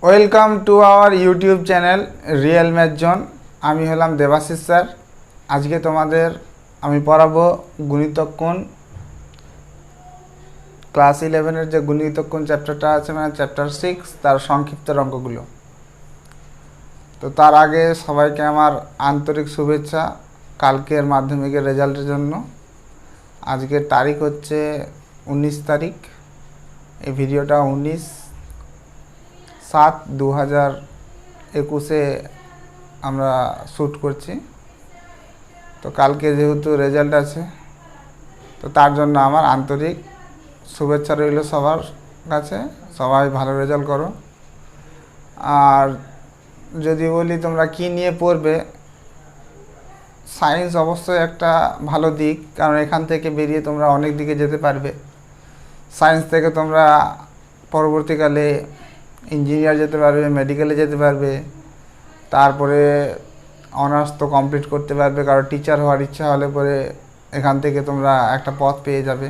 Welcome to our YouTube channel real math zone. আমি হলাম Debashis sir. আজকে তোমাদের আমি পড়াবো গুণিতক কোণ। ক্লাস 11-এর যে গুণিতক কোণ চ্যাপ্টারটা আছে, মানে চ্যাপ্টার 6, তার সংক্ষিপ্ত অঙ্কগুলো। তো তার আগে সবাইকে আমার আন্তরিক শুভেচ্ছা কালকের মাধ্যমিকের রেজাল্টের জন্য। আজকের তারিখ হচ্ছে 19 তারিখ। এই ভিডিওটা 19/7/2021 আমরা শ্যুট করছি। তো কালকে যেহেতু রেজাল্ট আছে, তো তার জন্য আমার আন্তরিক শুভেচ্ছা রইল সবার কাছে। সবাই ভালো রেজাল্ট করো। আর যদি বলি তোমরা কি নিয়ে পড়বে, সায়েন্স অবশ্যই একটা ভালো দিক, কারণ এখান থেকে বেরিয়ে তোমরা অনেক দিকে যেতে পারবে। সায়েন্স থেকে তোমরা পরবর্তীকালে ইঞ্জিনিয়ার যেতে পারবে, মেডিকেলে যেতে পারবে, তারপরে অনার্স তো কমপ্লিট করতে পারবে। কারো টিচার হওয়ার ইচ্ছা হলে পরে এখান থেকে তোমরা একটা পথ পেয়ে যাবে।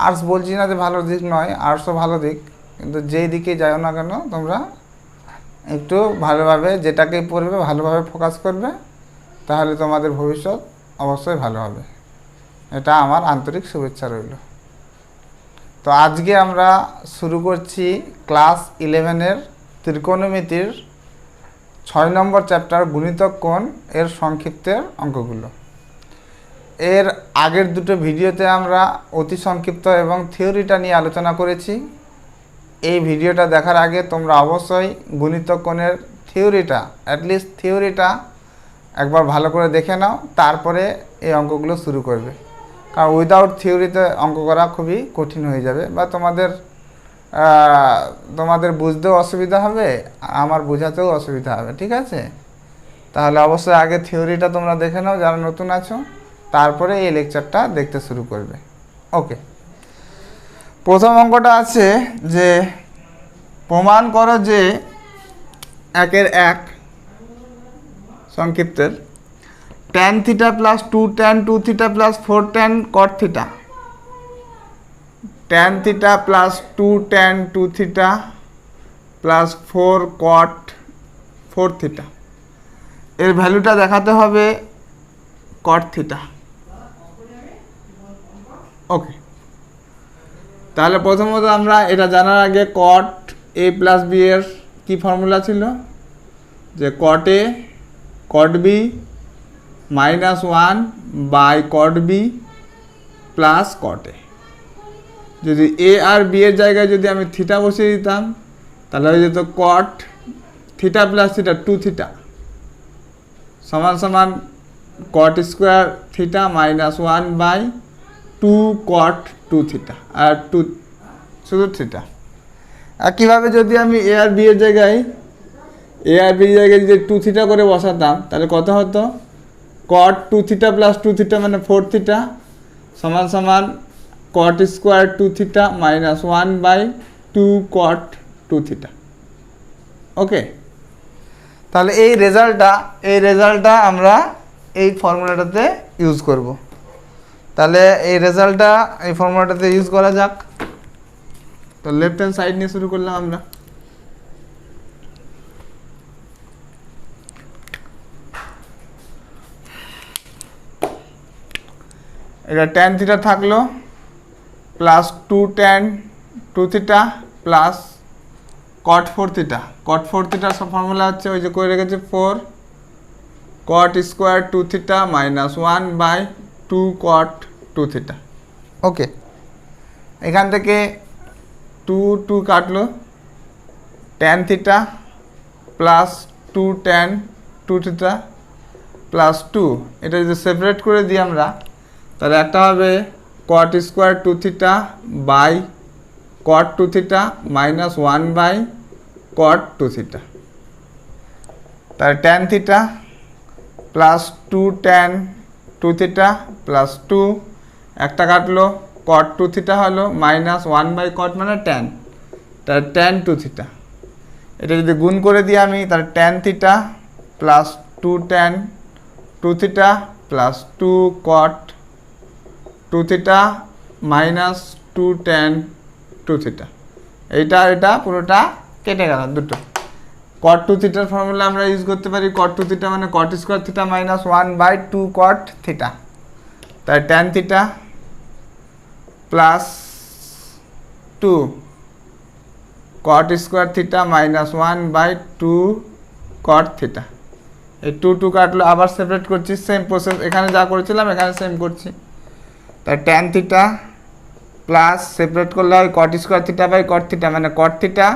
আর্টস বলছি না যে ভালো দিক নয়, আর্টসও ভালো দিক, কিন্তু যেই দিকে যাও না কেন তোমরা একটু ভালোভাবে যেটাকেই পড়বে ভালোভাবে ফোকাস করবে, তাহলে তোমাদের ভবিষ্যৎ অবশ্যই ভালো হবে। এটা আমার আন্তরিক শুভেচ্ছা রইল। তো আজকে আমরা শুরু করছি ক্লাস 11-এর ত্রিকোণমিতির 6 নম্বর চ্যাপ্টার গুণিতক কোণ এর সংক্ষিপ্তের অঙ্কগুলো। এর আগের দুটো ভিডিওতে আমরা অতি সংক্ষিপ্ত এবং থিওরিটা নিয়ে আলোচনা করেছি। এই ভিডিওটা দেখার আগে তোমরা অবশ্যই গুণিতক কোণের থিওরিটা, অ্যাটলিস্ট থিওরিটা একবার ভালো করে দেখে নাও, তারপরে এই অঙ্কগুলো শুরু করবে। কারণ উইদাউট থিওরিতে অঙ্ক করা খুবই কঠিন হয়ে যাবে, বা তোমাদের বুঝতেও অসুবিধা হবে, আমার বোঝাতেও অসুবিধা হবে। ঠিক আছে? তাহলে অবশ্যই আগে থিওরিটা তোমরা দেখে নাও যারা নতুন আছো, তারপরে এই লেকচারটা দেখতে শুরু করবে। ওকে, প্রথম অঙ্কটা আছে যে প্রমাণ করো যে 1/1 সংক্ষিপ্তের tan θ plus 2 tan 2 θ plus 4 tan cot θ, tan θ plus 2 tan 2 θ plus 4 cot 4 θ এর ভ্যালুটা দেখাতে হবে cot θ। ওকে, তাহলে প্রথমত আমরা এটা জানার আগে cot a প্লাস b এর কি ফর্মুলা ছিল, যে cot a cot b -1 by cot b plus cot a। যদি a আর b এর জায়গায় যদি আমি থিটা বসিয়ে দিতাম, তাহলে হয়ে যেত cot θ প্লাস θ 2 θ সমান সমান cot স্কোয়ার θ -1 বাই 2 cot 2 θ, আর 2 শুধু θ। একইভাবে যদি আমি a আর b এর জায়গায় যদি 2 θ করে বসাতাম, তাহলে কত হতো, cot 2 θ প্লাস 2 θ মানে 4 θ সমান সমান cot স্কোয়ার 2 θ -1 বাই 2 cot 2 θ। ওকে, তাহলে এই রেজাল্টটা আমরা এই ফর্মুলাটাতে ইউজ করব। তাহলে এই ফর্মুলাটাতে ইউজ করা যাক। তো লেফট হ্যান্ড সাইড নিয়ে শুরু করলাম আমরা। এটা tan θ থাকলো plus 2 tan 2 θ plus cot 4 θ। cot 4 θ সব ফর্মুলা হচ্ছে ওই যে করে রেখেছে 4 cot স্কোয়ার 2 θ -1 বাই 2 cot 2 θ। ওকে, এখান থেকে 2 কাটলো, tan θ প্লাস 2 tan 2 θ প্লাস 2, এটা যদি সেপারেট করে দিই আমরা, তাহলে একটা হবে cot square 2 θ by cot 2 θ -1 by cot 2 θ। তাহলে tan θ প্লাস 2 tan 2 θ প্লাস 2, একটা কাটলো, cot 2 θ হলো -1 বাই cot মানে tan, তাহলে tan 2 θ। এটা যদি গুণ করে দিই আমি, তাহলে tan θ plus 2 tan 2 θ plus 2 cot 2 θ minus 2 tan 2 θ, এটা পুরোটা কেটে গেল দুটো। কট টু থিটার ফর্মুলা আমরা ইউজ করতে পারি, কট টু থিটা মানে cot square theta minus 1/2 cot theta, তাই tan theta plus 2 cot square theta minus 1/2 cot theta. এই 2 কাটলো, আবার সেপারেট করছি, সেম প্রসেস এখানে যা করেছিলাম এখানে সেম করছি। তাই ট্যান থিটা প্লাস সেপারেট করলে হয় cot square theta by cot theta মানে cot theta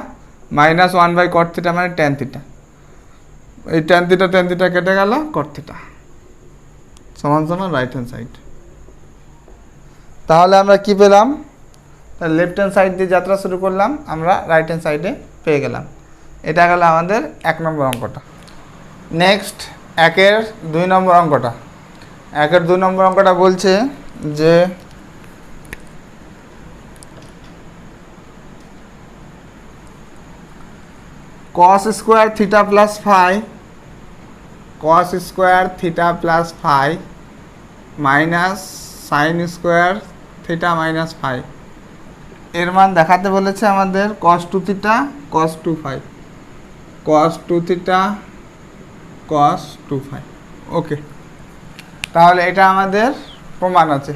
minus 1/2 cot theta মানে ট্যান থিটা। এই ট্যান থিটা কেটে গেল, কট থিটা সমান সমান রাইট হ্যান্ড সাইড। তাহলে আমরা কি পেলাম? তাহলে লেফট হ্যান্ড সাইড দিয়ে যাত্রা শুরু করলাম, আমরা রাইট হ্যান্ড সাইডে পেয়ে গেলাম। এটা গেল আমাদের 1 নম্বর অঙ্কটা। নেক্সট 1-এর 2 নম্বর অঙ্কটা। 1-এর 2 নম্বর অঙ্কটা বলছে যে cos square theta plus phi minus sine square theta minus phi এর মান দেখাতে বলেছে আমাদের cos 2 theta cos 2 phi, cos 2 theta cos 2 phi. Okay, তাহলে এটা আমাদের প্রমাণ আছে,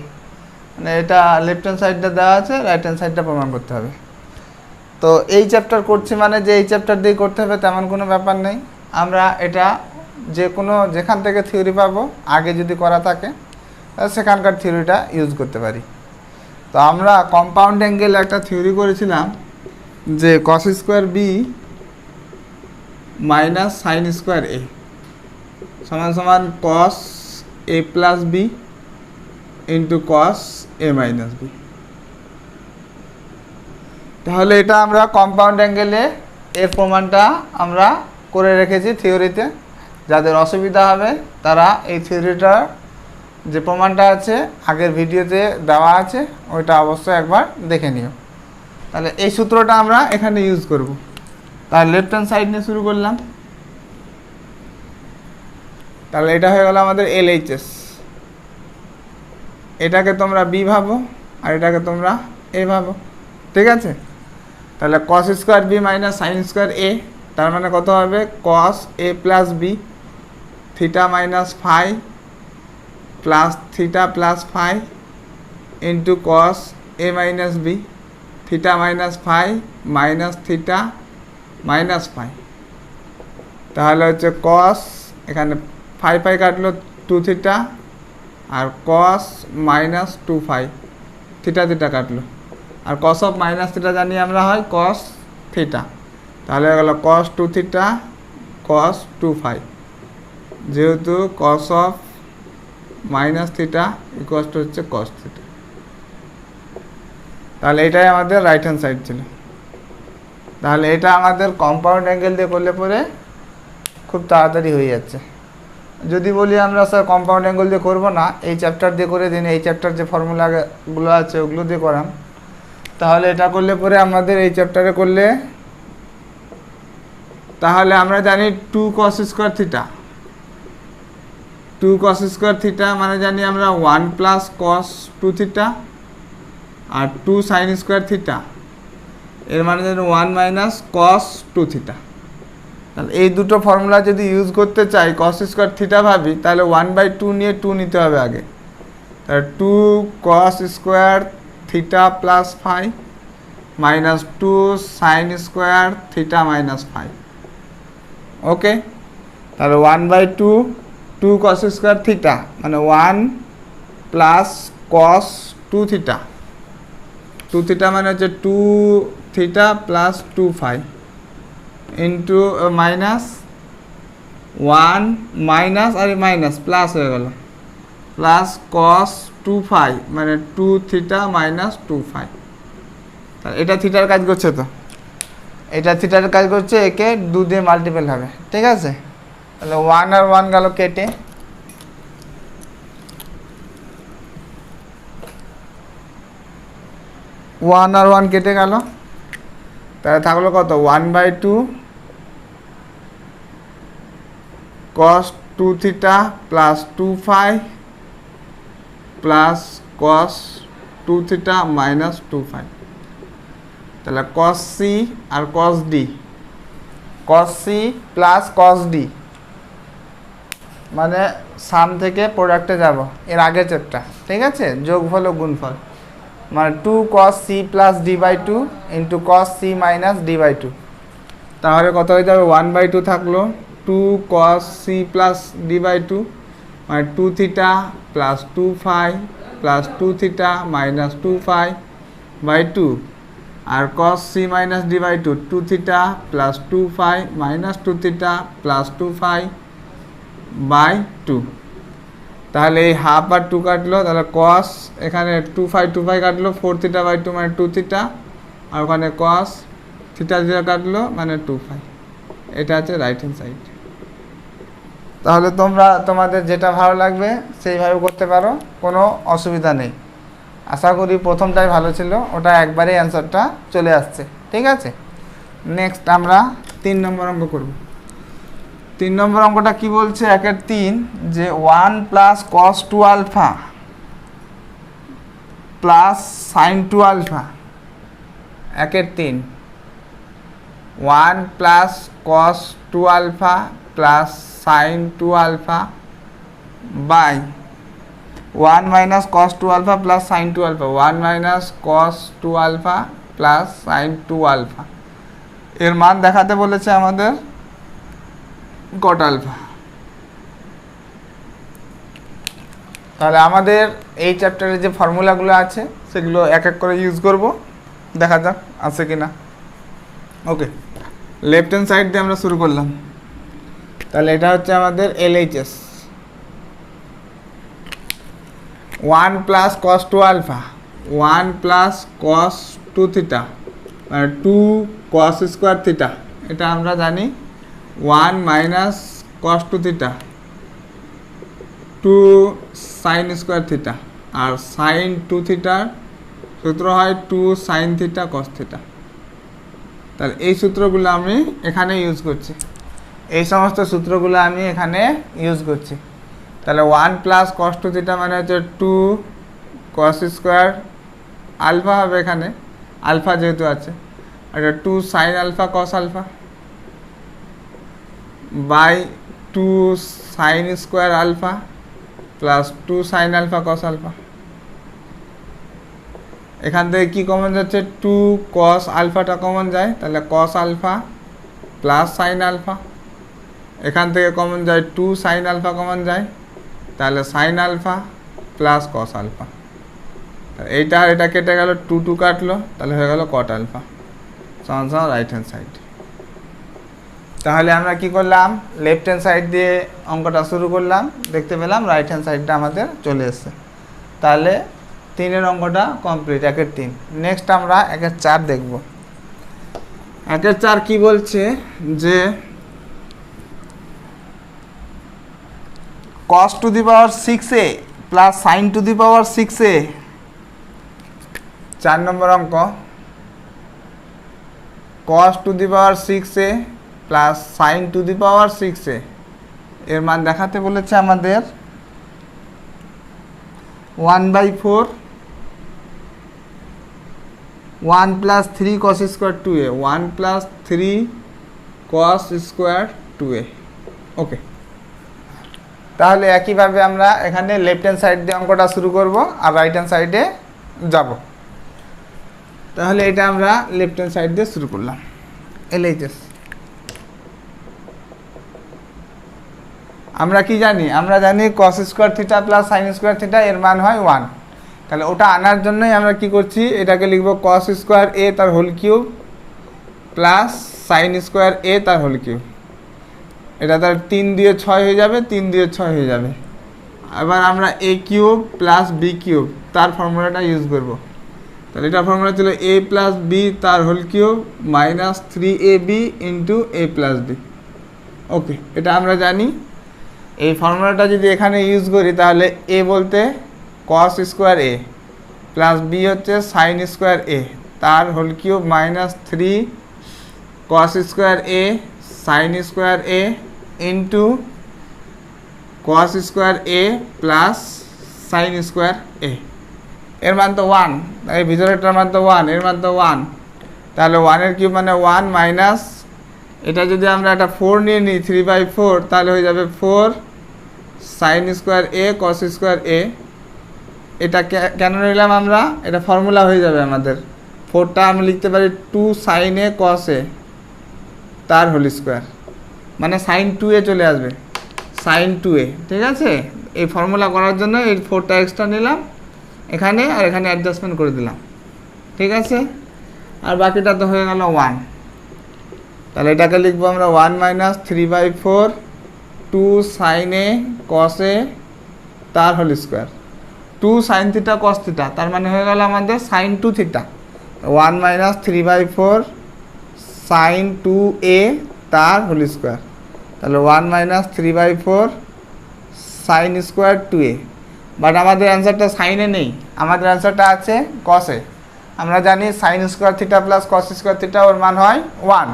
মানে এটা লেফট হ্যান্ড সাইডটা দেওয়া আছে, রাইট হ্যান্ড সাইডটা প্রমাণ করতে হবে। তো এই চ্যাপ্টার করছি মানে যে এই চ্যাপ্টার দিয়ে করতে হবে তেমন কোনো ব্যাপার নেই। আমরা এটা যেখান থেকে থিওরি পাবো, আগে যদি করা থাকে তাহলে সেখানকার থিওরিটা ইউজ করতে পারি। তো আমরা কম্পাউন্ড অ্যাঙ্গেল একটা থিওরি করেছিলাম যে cos square B minus sine square A সমান সমান cos a plus B into cos a minus B. তাহলে এটা আমরা কম্পাউন্ড অ্যাঙ্গেলে এর প্রমাণটা আমরা করে রেখেছি থিওরিতে। যাদের অসুবিধা হবে তারা এই থিওরিটার যে প্রমাণটা আছে আগের ভিডিওতে দেওয়া আছে, ওইটা অবশ্যই একবার দেখে নিও। তাহলে এই সূত্রটা আমরা এখানে ইউজ করব। তাহলে লেফট হ্যান্ড সাইড নিয়ে শুরু করলাম। তাহলে এটা হয়ে গেল আমাদের LHS। এটাকে তোমরা বি ভাবো আর এটাকে তোমরা এ ভাবো, ঠিক আছে? তাহলে cos square B minus sine square A, তার মানে কত হবে cos a plus B theta minus phi plus theta plus phi into cos a minus B theta minus phi minus theta minus phi. তাহলে হচ্ছে cos, এখানে phi phi কাটলো 2 theta আর cos minus 2 phi theta theta কাটলো, আর cos of minus theta জানি আমরা হয় cos থিটা। তাহলে হয়ে গেল cos 2 থিটা cos 2 ফাই, যেহেতু cos of minus theta equal to হচ্ছে cos থিটা। তাহলে এটাই আমাদের রাইট হ্যান্ড সাইড ছিল। তাহলে এটা আমাদের কম্পাউন্ড অ্যাঙ্গেল দিয়ে করলে পরে খুব তাড়াতাড়ি হয়ে যাচ্ছে। যদি বলি আমরা স্যার কম্পাউন্ড অ্যাঙ্গেল দিয়ে করবো না, এই চ্যাপ্টার দিয়ে করে দিন, এই চ্যাপ্টার যে ফর্মুলাগুলো আছে ওগুলো দিয়ে করাম, তাহলে এটা করলে পরে আমাদের এই চ্যাপ্টারে করলে তাহলে আমরা জানি 2 cos square theta, 2 cos square theta মানে জানি আমরা 1 প্লাস cos 2 থিটা আর 2 সাইন স্কোয়ার থিটা এর মানে জানি 1 মাইনাস cos 2 থিটা। তাহলে এই দুটো ফর্মুলা যদি ইউজ করতে চাই cos স্কোয়ার থিটা ভাবি, তাহলে 1/2 নিয়ে 2 নিতে হবে আগে। তাহলে 2 cos square theta plus phi minus 2 sine square theta minus phi. Okay, তাহলে 1/2 2 cos স্কোয়ার থিটা মানে 1 প্লাস cos 2 থিটা, 2 থিটা মানে হচ্ছে 2 theta plus 2 phi into minus 1 minus আর মাইনাস প্লাস হয়ে গেল প্লাস cos 2 ফাই মানে 2 থিটা মাইনাস 2 ফাই। তাহলে এটা থিটার কাজ করছে, তো এটা থিটার কাজ করছে, একে 2 দিয়ে মাল্টিপল হবে, ঠিক আছে? তাহলে 1 আর 1 গেল কেটে, 1 আর 1 কেটে গেল, তাহলে থাকলো কত 1/2 cos 2 theta plus 2 phi plus cos 2 theta minus 2 phi. তাহলে cos c আর cos d cos c plus cos d, মানে সাম থেকে প্রোডাক্টে যাব, এর আগের চ্যাপ্টার, ঠিক আছে, যোগফল ও গুণফল, মানে 2 cos c plus d/2 into cos c মাইনাস d/2, তাহলে কত হয়ে যাবে 1/2 থাকলো 2 cos c প্লাস d/2, মানে 2 theta plus 2 phi plus 2 theta minus 2 phi by 2, আর cos c মাইনাস d/2 2 theta plus 2 phi minus 2 theta plus 2 phi by 2, তাহলে এই হাফ আর 2 কাটলো, তাহলে cos এখানে 2 ফাই কাটলো 4 থিটা বাই 2 মানে 2 থিটা, আর ওখানে cos থিটা থিটা কাটলো মানে 2 ফাই। এটা হচ্ছে রাইট হ্যান্ড সাইড। তাহলে তোমরা তোমাদের যেটা ভালো লাগবে সেইভাবে করতে পারো, কোনো অসুবিধা নেই। আশা করি প্রথমটাই ভালো ছিল, ওটা একবারেই অ্যান্সারটা চলে আসছে, ঠিক আছে। নেক্সট আমরা 3 নম্বর অঙ্ক করব। 3 নম্বর অঙ্কটা কি বলছে, 1/3 যে 1 plus cos 2 alpha plus sin 2 alpha, 1/3 1 plus cos 2 alpha plus sin 2 alpha by 1 minus cos 2 alpha plus sin 2 alpha, 1 minus cos 2 alpha plus sin 2 alpha, এর মান দেখাতে বলেছে আমাদের cot আলফা। তাহলে আমাদের এই চ্যাপ্টারে যে ফর্মুলাগুলো আছে সেগুলো এক এক করে ইউজ করব, দেখা যাক আছে কি না। ওকে, লেফট হ্যান্ড সাইড দিয়ে আমরা শুরু করলাম। তাহলে এটা হচ্ছে আমাদের LHS, 1 plus cos 2 alpha 1 plus cos 2 theta মানে 2 cos স্কোয়ার থিটা, এটা আমরা জানি, 1 minus cos 2 theta 2 sin square theta, আর sin 2 থিটার সূত্র হয় 2 sin থিটা cos থিটা। তাহলে এই সূত্রগুলো আমি এখানে ইউজ করছি, এই সমস্ত সূত্রগুলো আমি এখানে ইউজ করছি। তাহলে 1 প্লাস cos 2 থিটা মানে হচ্ছে 2 cos স্কোয়ার আলফা হবে, এখানে আলফা যেহেতু আছে, আর 2 sin alpha cos alpha by 2 sin square alpha plus 2 sin alpha cos alpha. এখান থেকে কি কমন যাচ্ছে, 2 cos আলফাটা কমন যায়, তাহলে cos alpha plus sin alpha, এখান থেকে কমন যায় 2 sin আলফা কমন যায়, তাহলে sin alpha plus cos alpha, এইটা আর এটা কেটে গেল, 2 2 কাটলো, তাহলে হয়ে গেল cot আলফা সমান সমান রাইট হ্যান্ড সাইড। তাহলে আমরা কি করলাম, লেফট হ্যান্ড সাইড দিয়ে অঙ্কটা শুরু করলাম, দেখতে পেলাম রাইট হ্যান্ড সাইডটা আমাদের চলে এসছে। তাহলে 3-এর অঙ্কটা কমপ্লিট, 1/3। নেক্সট আমরা 1/4 দেখব। 1/4 কি বলছে যে cos to the power 6a plus sin two the power 6a, 4 নম্বর অঙ্ক, cos to the power 6a plus sin two the power 6a, এর মান দেখাতে বলেছে আমাদের 1/4 1 plus 3 cos square 2a, 1 plus 3 cos square 2a। ওকে, তাহলে একইভাবে আমরা এখানে লেফট হ্যান্ড সাইড দিয়ে অঙ্কটা শুরু করব আর রাইট হ্যান্ড সাইডে যাব। তাহলে এটা আমরা লেফট হ্যান্ড সাইড দিয়ে শুরু করলাম। LHS আমরা কি জানি, আমরা জানি cos square theta plus sin square theta এর মান হয় 1। তাহলে ওটা আনার জন্যই আমরা কি করছি, এটাকে লিখব cos স্কোয়ার a তার whole cube plus sin square a তার হোল কিউব, এটা তার 3 দিয়ে 6 হয়ে যাবে, 3 দিয়ে 6 হয়ে যাবে। এবার আমরা a cube plus b cube তার ফর্মুলাটা ইউজ করব। তাহলে এটা ফর্মুলা ছিল a প্লাস b তার whole cube minus 3ab into a plus b। Okay, এটা আমরা জানি। এই ফর্মুলাটা যদি এখানে ইউজ করি তাহলে a বলতে cos square a plus b হচ্ছে sin স্কোয়ার a তার whole cube minus 3 cos square a sin square a into cos square a plus sin square a, এর মান তো 1, এই ভিতরেরটার মান তো 1, এর মান তো 1, তাহলে 1 এর কিউব মানে 1 মাইনাস এটা যদি আমরা একটা 4 নিয়ে নিই 3/4, তাহলে হয়ে যাবে 4 সাইন স্কোয়ার এ কস স্কোয়ার এ। এটা কেন নিলাম আমরা, এটা ফর্মুলা হয়ে যাবে আমাদের। 4টা আমি লিখতে পারি 2 সাইন এ কস এ তার হোল স্কোয়ার, মানে সাইন 2a চলে আসবে, সাইন 2a। ঠিক আছে, এই ফর্মুলা করার জন্য এই 4টা এক্সট্রা নিলাম এখানে, আর এখানে অ্যাডজাস্টমেন্ট করে দিলাম। ঠিক আছে, আর বাকিটা তো হয়ে গেল 1। তাহলে এটাকে লিখবো আমরা 1 minus 3/4 2 sign A cos A তার whole square. 2 sine theta cos theta, তার মানে হয়ে গেল আমাদের sign 2 theta. 1 minus 3/4 sign 2a তার হোল স্কোয়ার। তাহলে 1 minus 3/4 sine square 2a। But আমাদের অ্যান্সারটা সাইনে নেই, আমাদের অ্যান্সারটা আছে কসে। আমরা জানি sine square theta plus cos square theta ওর মান হয় 1।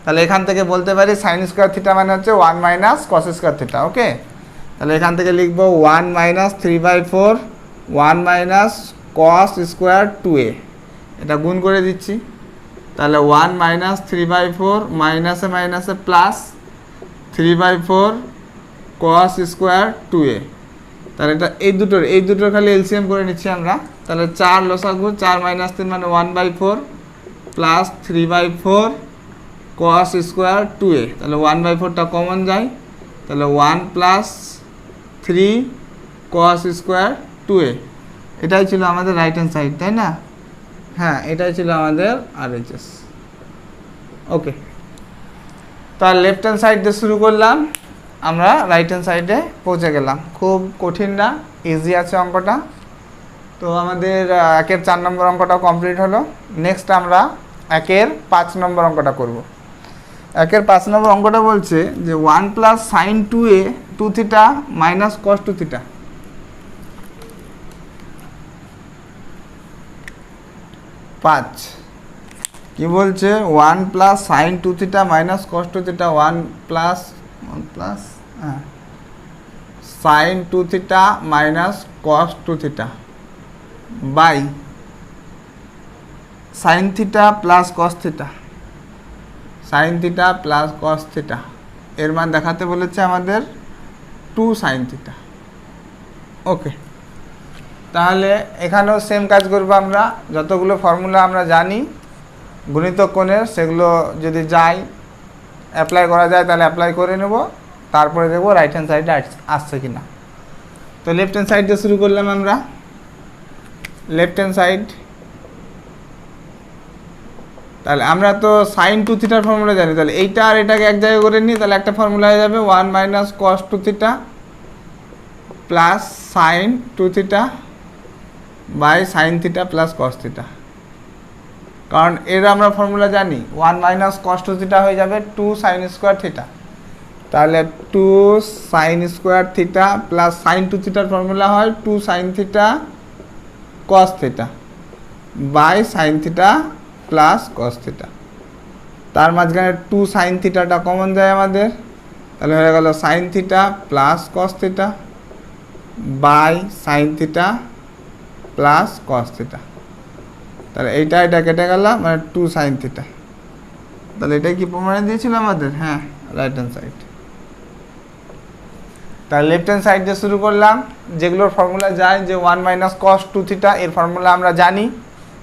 তাহলে এখান থেকে বলতে পারি সাইন স্কোয়ার থিটা মানে হচ্ছে 1 মাইনাস কস স্কোয়ার থিটা। ওকে, তাহলে এখান থেকে লিখবো 1 minus 3/4 1 minus cos square 2a। এটা গুণ করে দিচ্ছি, তাহলে 1 মাইনাস 3/4 মাইনাসে মাইনাসে প্লাস 3/4 কস স্কোয়ার 2a। তাহলে এটা এই দুটোর খালি এলসিএম করে নিচ্ছি আমরা। তাহলে 4 লসাগু, 4 মাইনাস 3 মানে 1/4 প্লাস 3/4 কস স্কোয়ার 2a। তাহলে 1/4টা কমন যায়, তাহলে 1 প্লাস 3 কস স্কোয়ার 2a। এটাই ছিল আমাদের রাইট হ্যান্ড সাইড, তাই না? হ্যাঁ, এটাই ছিল আমাদের RHS। ওকে, তার লেফট হ্যান্ড সাইড দিয়ে শুরু করলাম, আমরা রাইট হ্যান্ড সাইডে পৌঁছে গেলাম। খুব কঠিন না, ইজি আছে অঙ্কটা। তো আমাদের 1-এর 4 নম্বর অঙ্কটা কমপ্লিট হলো। নেক্সট আমরা 1-এর 5 নম্বর অঙ্কটা করব। 1-এর 5 নম্বর অঙ্কটা বলছে যে 1 plus sine 2a 2 theta minus cos 2 theta. 5 কি বলছে, 1 plus sine 2 theta minus cos 2 theta, 1 plus sine 2 theta minus cos 2 theta by sine theta plus cos theta, sine theta plus cos theta. এর মান দেখাতে বলেছে আমাদের 2 সাইন থিটা। ওকে, তাহলে এখানেও same কাজ করবো আমরা। যতগুলো ফর্মুলা আমরা জানি গুণিতক কোণের, সেগুলো যদি যাই অ্যাপ্লাই করা যায় তাহলে অ্যাপ্লাই করে নেব, তারপরে দেখবো রাইট হ্যান্ড সাইডে আসছে কিনা। তো লেফট হ্যান্ড সাইড দিয়ে শুরু করলাম আমরা। লেফট হ্যান্ড সাইড, তাহলে আমরা তো সাইন 2 থিটার ফর্মুলা জানি, তাহলে এইটা আর এটাকে এক জায়গায় করে নিই, তাহলে একটা ফর্মুলা হয়ে যাবে 1 minus cos 2 theta plus sine 2 theta by sine theta plus cos theta. কারণ এর আমরা ফর্মুলা জানি, 1 মাইনাস কস 2 থিটা হয়ে যাবে 2 সাইন স্কোয়ার থিটা। তাহলে 2 sine square theta plus sine 2 থিটার ফর্মুলা হয় 2 sine theta cos theta by sine theta plus cos theta. তার মাঝখানে 2 সাইন থিটাটা কমন যায় আমাদের, তাহলে হয়ে গেল sine theta plus cos theta by sine theta plus cos theta. তাহলে এটা কেটে গেল, মানে 2 সাইন থিটা। তাহলে এটা কি প্রমাণে দিয়েছিল আমাদের? হ্যাঁ, রাইট হ্যান্ড সাইড। তাহলে লেফট হ্যান্ড সাইড দিয়ে শুরু করলাম। যেগুলোর ফর্মুলা যায়, যে 1 মাইনাস কস 2 থিটা এর ফর্মুলা আমরা জানি,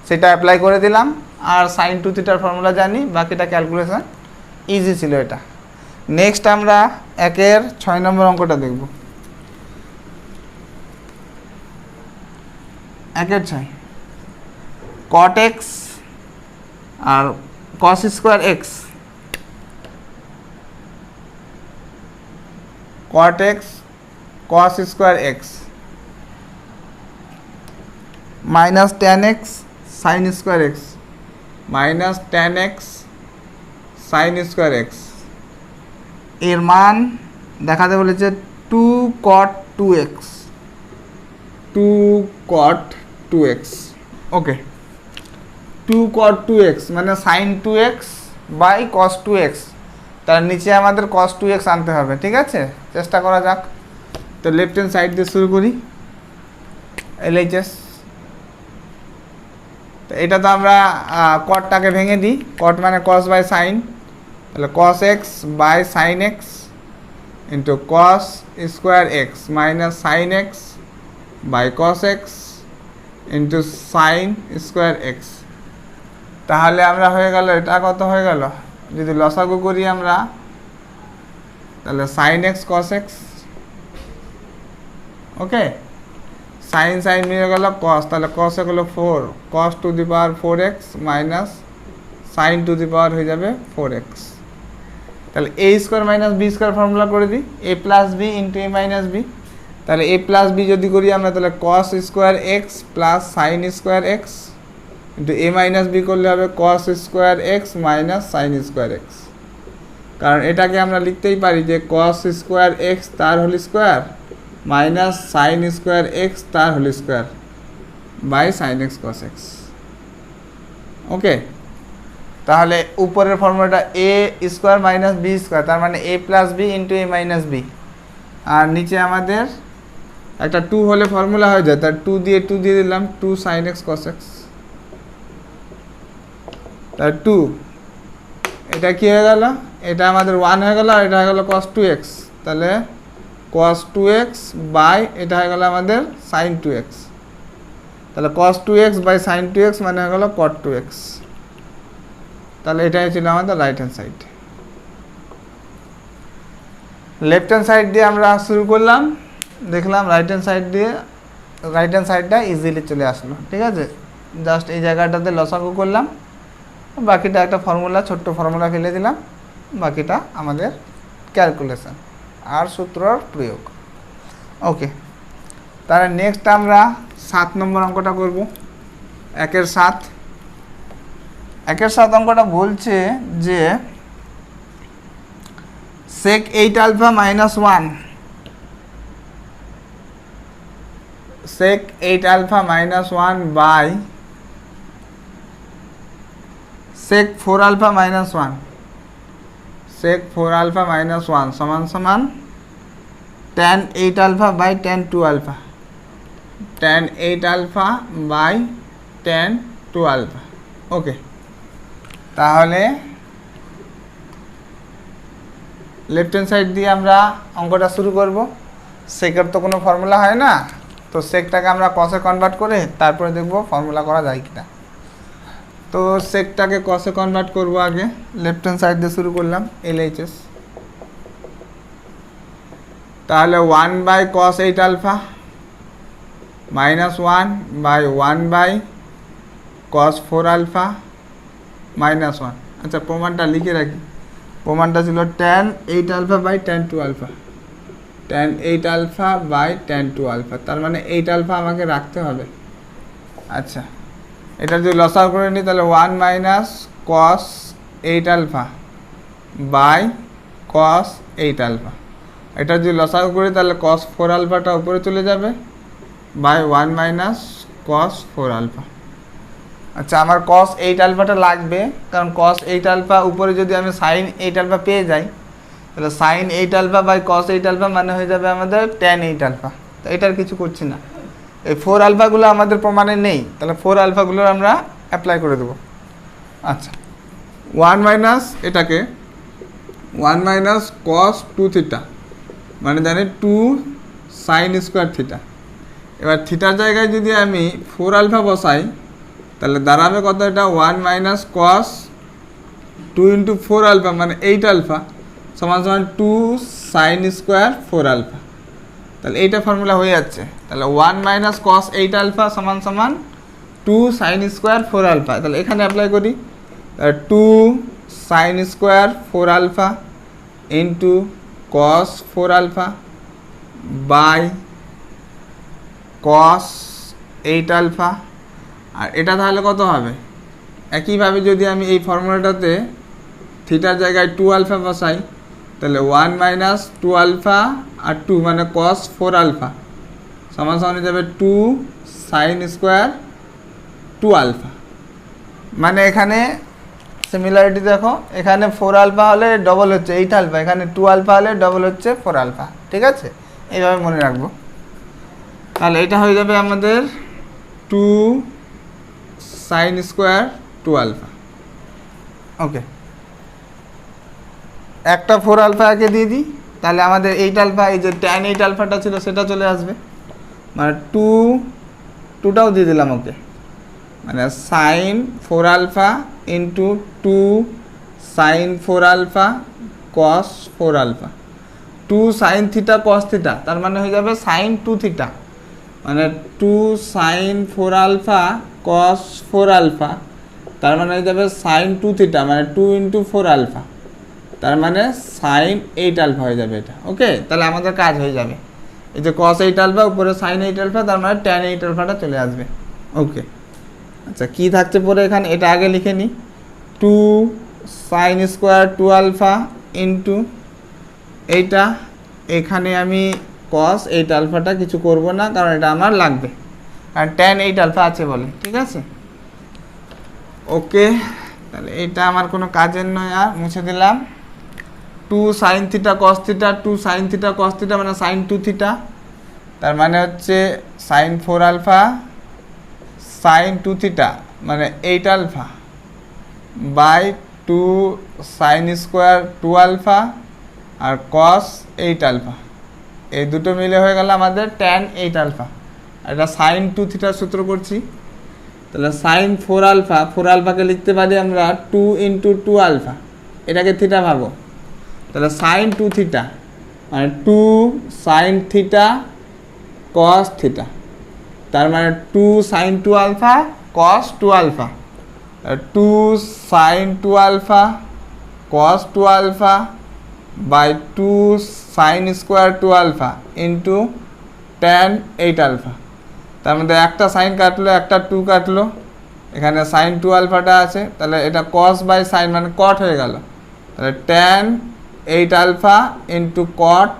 সেটা অ্যাপ্লাই করে দিলাম। আর সাইন 2 থিটার ফর্মুলা জানি, বাকিটা ক্যালকুলেশন ইজি ছিল এটা। নেক্সট আমরা 1-এর 6 নম্বর অঙ্কটা দেখব। 1-এর 6 cot x আর cos square x, cot x cos square x minus tan x sin square x minus tan x sin square x এর মান দেখাতে বলেছে 2 cot 2x, 2 cot 2x। ওকে, 2 cot 2x মানে sin 2x by cos 2x, তার নিচে আমাদের cos 2x আনতে হবে। ঠিক আছে, চেষ্টা করা যাক। তো লেফট হ্যান্ড সাইড দিয়ে শুরু করি। LHS, তো এটা তো আমরা কটটাকে ভেঙে দিই। কট মানে cos বাই সাইন, তাহলে cos x by sin x into cos square x minus sin x by cos x into sin square x। তাহলে আমরা হয়ে গেল, এটা কত হয়ে গেল, যদি লসাগু করি আমরা তাহলে sin x cos x, okay, sine sine মিলে গেল cos, তাহলে cos এ হলো 4, cos to the power 4x minus sine to the power হয়ে যাবে 4x। তাহলে a square minus b square formula করে দিই, a plus B into a minus B. তাহলে a প্লাস বি যদি করি আমরা তাহলে cos square x plus sine square x into a minus b করলে হবে cos square x minus sine square x. কারণ এটাকে আমরা লিখতেই পারি যে cos স্কোয়ার এক্স তার whole square minus sine square x তার whole square by sine x cos x, okay. তাহলে উপরের ফর্মুলাটা a square minus b square, তার মানে a plus B into a minus b, আর নিচে আমাদের একটা 2 হলে ফর্মুলা হয়ে যায়, তার 2 দিয়ে দিলাম 2 সাইন এক্স কস এক্স, তার 2, এটা কি হয়ে গেল, এটা আমাদের 1 হয়ে গেল, আর এটা হয়ে গেল cos 2x, তাহলে cos 2x বাই এটা হয়ে গেল আমাদের sin 2x, তাহলে cos 2x by sin 2x মানে হয়ে গেল cot 2x। তাহলে এটাই ছিল আমাদের right hand side. Left hand side দিয়ে আমরা শুরু করলাম, দেখলাম রাইট হ্যান্ড সাইডটা ইজিলি চলে আসলো, ঠিক আছে। জাস্ট এই জায়গাটাতে লসাগু করলাম, বাকিটা একটা ফর্মুলা, ছোট্ট ফর্মুলা ফেলে দিলাম, বাকিটা আমাদের ক্যালকুলেশন আর সূত্রর প্রয়োগ, ওকে। তাহলে নেক্সট আমরা 7 নম্বর অঙ্কটা করব। 1-এর 7 অঙ্কটা বলছে যে sec 8 alpha minus 1 sec 8 alpha minus 1 by sec 4 alpha minus 1 sec 4 alpha minus 1 সমান সমান tan 8 alpha by tan 2 alpha, tan 8 alpha by tan 2 alpha, ওকে। তাহলে লেফট হ্যান্ড সাইড দিয়ে আমরা অঙ্কটা শুরু করব। সেকের তো কোনো ফর্মুলা হয় না, তো সেকটাকে আমরা কসে কনভার্ট করে তারপরে দেখব ফর্মুলা করা যায় কিনা। তো সেকটাকে কসে কনভার্ট করব, আগে লেফট হ্যান্ড সাইড দিয়ে শুরু করলাম LHS। তাহলে 1 by cos 8 alpha minus 1 by 1 by cos 4 alpha minus 1। আচ্ছা, প্রমাণটা লিখে রাখি। প্রমাণটা ছিল tan 8 alpha by tan 2 alpha, tan 8 alpha by tan 2 alpha, তার মানে 8 আলফা আমাকে রাখতে হবে। আচ্ছা, এটা যদি লসাগু করে নিই তাহলে 1 minus cos 8 alpha by cos 8 alpha. এটা যদি লসাগু করি তাহলে cos 4 আলফাটা উপরে চলে যাবে বাই 1 মাইনাস cos 4 আলফা। আচ্ছা, আমার cos 8 আলফাটা লাগবে, কারণ cos 8 আলফা উপরে যদি আমি sin 8 আলফা পেয়ে যাই তাহলে sin 8 alpha by cos 8 alpha মানে হয়ে যাবে আমাদের tan 8 আলফা। তো এটার কিছু করছি না, এই 4 আলফাগুলো আমাদের প্রমাণে নেই, তাহলে 4 আলফাগুলো আমরা অ্যাপ্লাই করে দেবো। আচ্ছা, 1 মাইনাস এটাকে 1 মাইনাস cos 2 থিটা মানে জানি 2 sin স্কোয়ার থিটা। এবার থিটার জায়গায় যদি আমি 4 আলফা বসাই তাহলে দাঁড়াবে কত, এটা 1 মাইনাস cos 2 ইন্টু 4 আলফা মানে 8 আলফা সমান সমান 2 sin স্কোয়ার 4 আলফা। তাহলে এইটা ফর্মুলা হয়ে যাচ্ছে। তাহলে 1 মাইনাস cos 8 আলফা সমান সমান 2 sin স্কোয়ার 4 আলফা। তাহলে এখানে অ্যাপ্লাই করি, 2 sin square 4 alpha into cos 4 alpha by cos 8 alpha. আর এটা তাহলে কত হবে, একইভাবে যদি আমি এই ফর্মুলাটাতে থিটার জায়গায় 2 আলফা বসাই তাহলে 1 মাইনাস 2 আলফা আর 2 মানে cos 4 আলফা সমান সমান হয়ে যাবে 2 sin স্কোয়ার 2 আলফা। মানে এখানে সিমিলারিটি দেখো, এখানে 4 আলফা হলে ডবল হচ্ছে 8 আলফা, এখানে 2 আলফা হলে ডবল হচ্ছে 4 আলফা, ঠিক আছে, এইভাবে মনে রাখবো। তাহলে এটা হয়ে যাবে আমাদের 2 sin স্কোয়ার 2 আলফা, ওকে। একটা 4 আলফা একে দিয়ে দিই, তাহলে আমাদের 8 আলফা, এই যে tan 8 আলফাটা ছিল সেটা চলে আসবে, মানে টুটাও দিয়ে দিলাম ওকে, মানে sine 4 alpha into 2 sine 4 alpha cos 4 alpha, 2 sine theta cos theta, তার মানে হয়ে যাবে সাইন 2 থিটা, মানে 2 সাইন 4 আলফা কস 4 আলফা, তার মানে হয়ে যাবে সাইন 2 থিটা, মানে 2 ইন্টু 4 আলফা, তার মানে সাইন 8 আলফা হয়ে যাবে এটা। ওকে, তাহলে আমাদের কাজ হয়ে যাবে, এই যে কস 8 আলফা উপরে সাইন 8 আলফা, তার মানে tan 8 আলফাটা চলে আসবে। ওকে, আচ্ছা কী থাকছে পরে এখানে, এটা আগে লিখে নিই, 2 সাইন স্কোয়ার 2 আলফা ইন্টু এইটা, এখানে আমি কস 8 আলফাটা কিছু করব না, কারণ এটা আমার লাগবে, কারণ tan 8 আলফা আছে বলে, ঠিক আছে। ওকে, তাহলে এটা আমার কোনো কাজের নয়, আর মুছে দিলাম। 2 sine theta cos theta, 2 sine theta cos theta মানে সাইন 2 থিটা, তার মানে হচ্ছে সাইন 4 আলফা সাইন 2 থিটা মানে 8 alpha by 2 sine square 2 alpha আর কস 8 আলফা, এই দুটো মিলে হয়ে গেল আমাদের tan 8 আলফা। এটা সাইন 2 থিটার সূত্র করছি, তাহলে সাইন 4 আলফা, 4 আলফাকে লিখতে পারি আমরা 2 ইন্টু 2 আলফা, এটাকে থিটা ভাবো, তাহলে সাইন 2 থিটা মানে 2 সাইন থিটা কস থিটা, তার মানে 2 sine 2 alpha cos 2 alpha, 2 sine 2 alpha cos 2 alpha by 2 sine square 2 alpha into tan 8 alpha, তার মধ্যে একটা সাইন কাটলো একটা 2 কাটলো, এখানে সাইন 2 আলফাটা আছে, তাহলে এটা কস বাই সাইন মানে কট হয়ে গেল, তাহলে tan 8 alpha into cot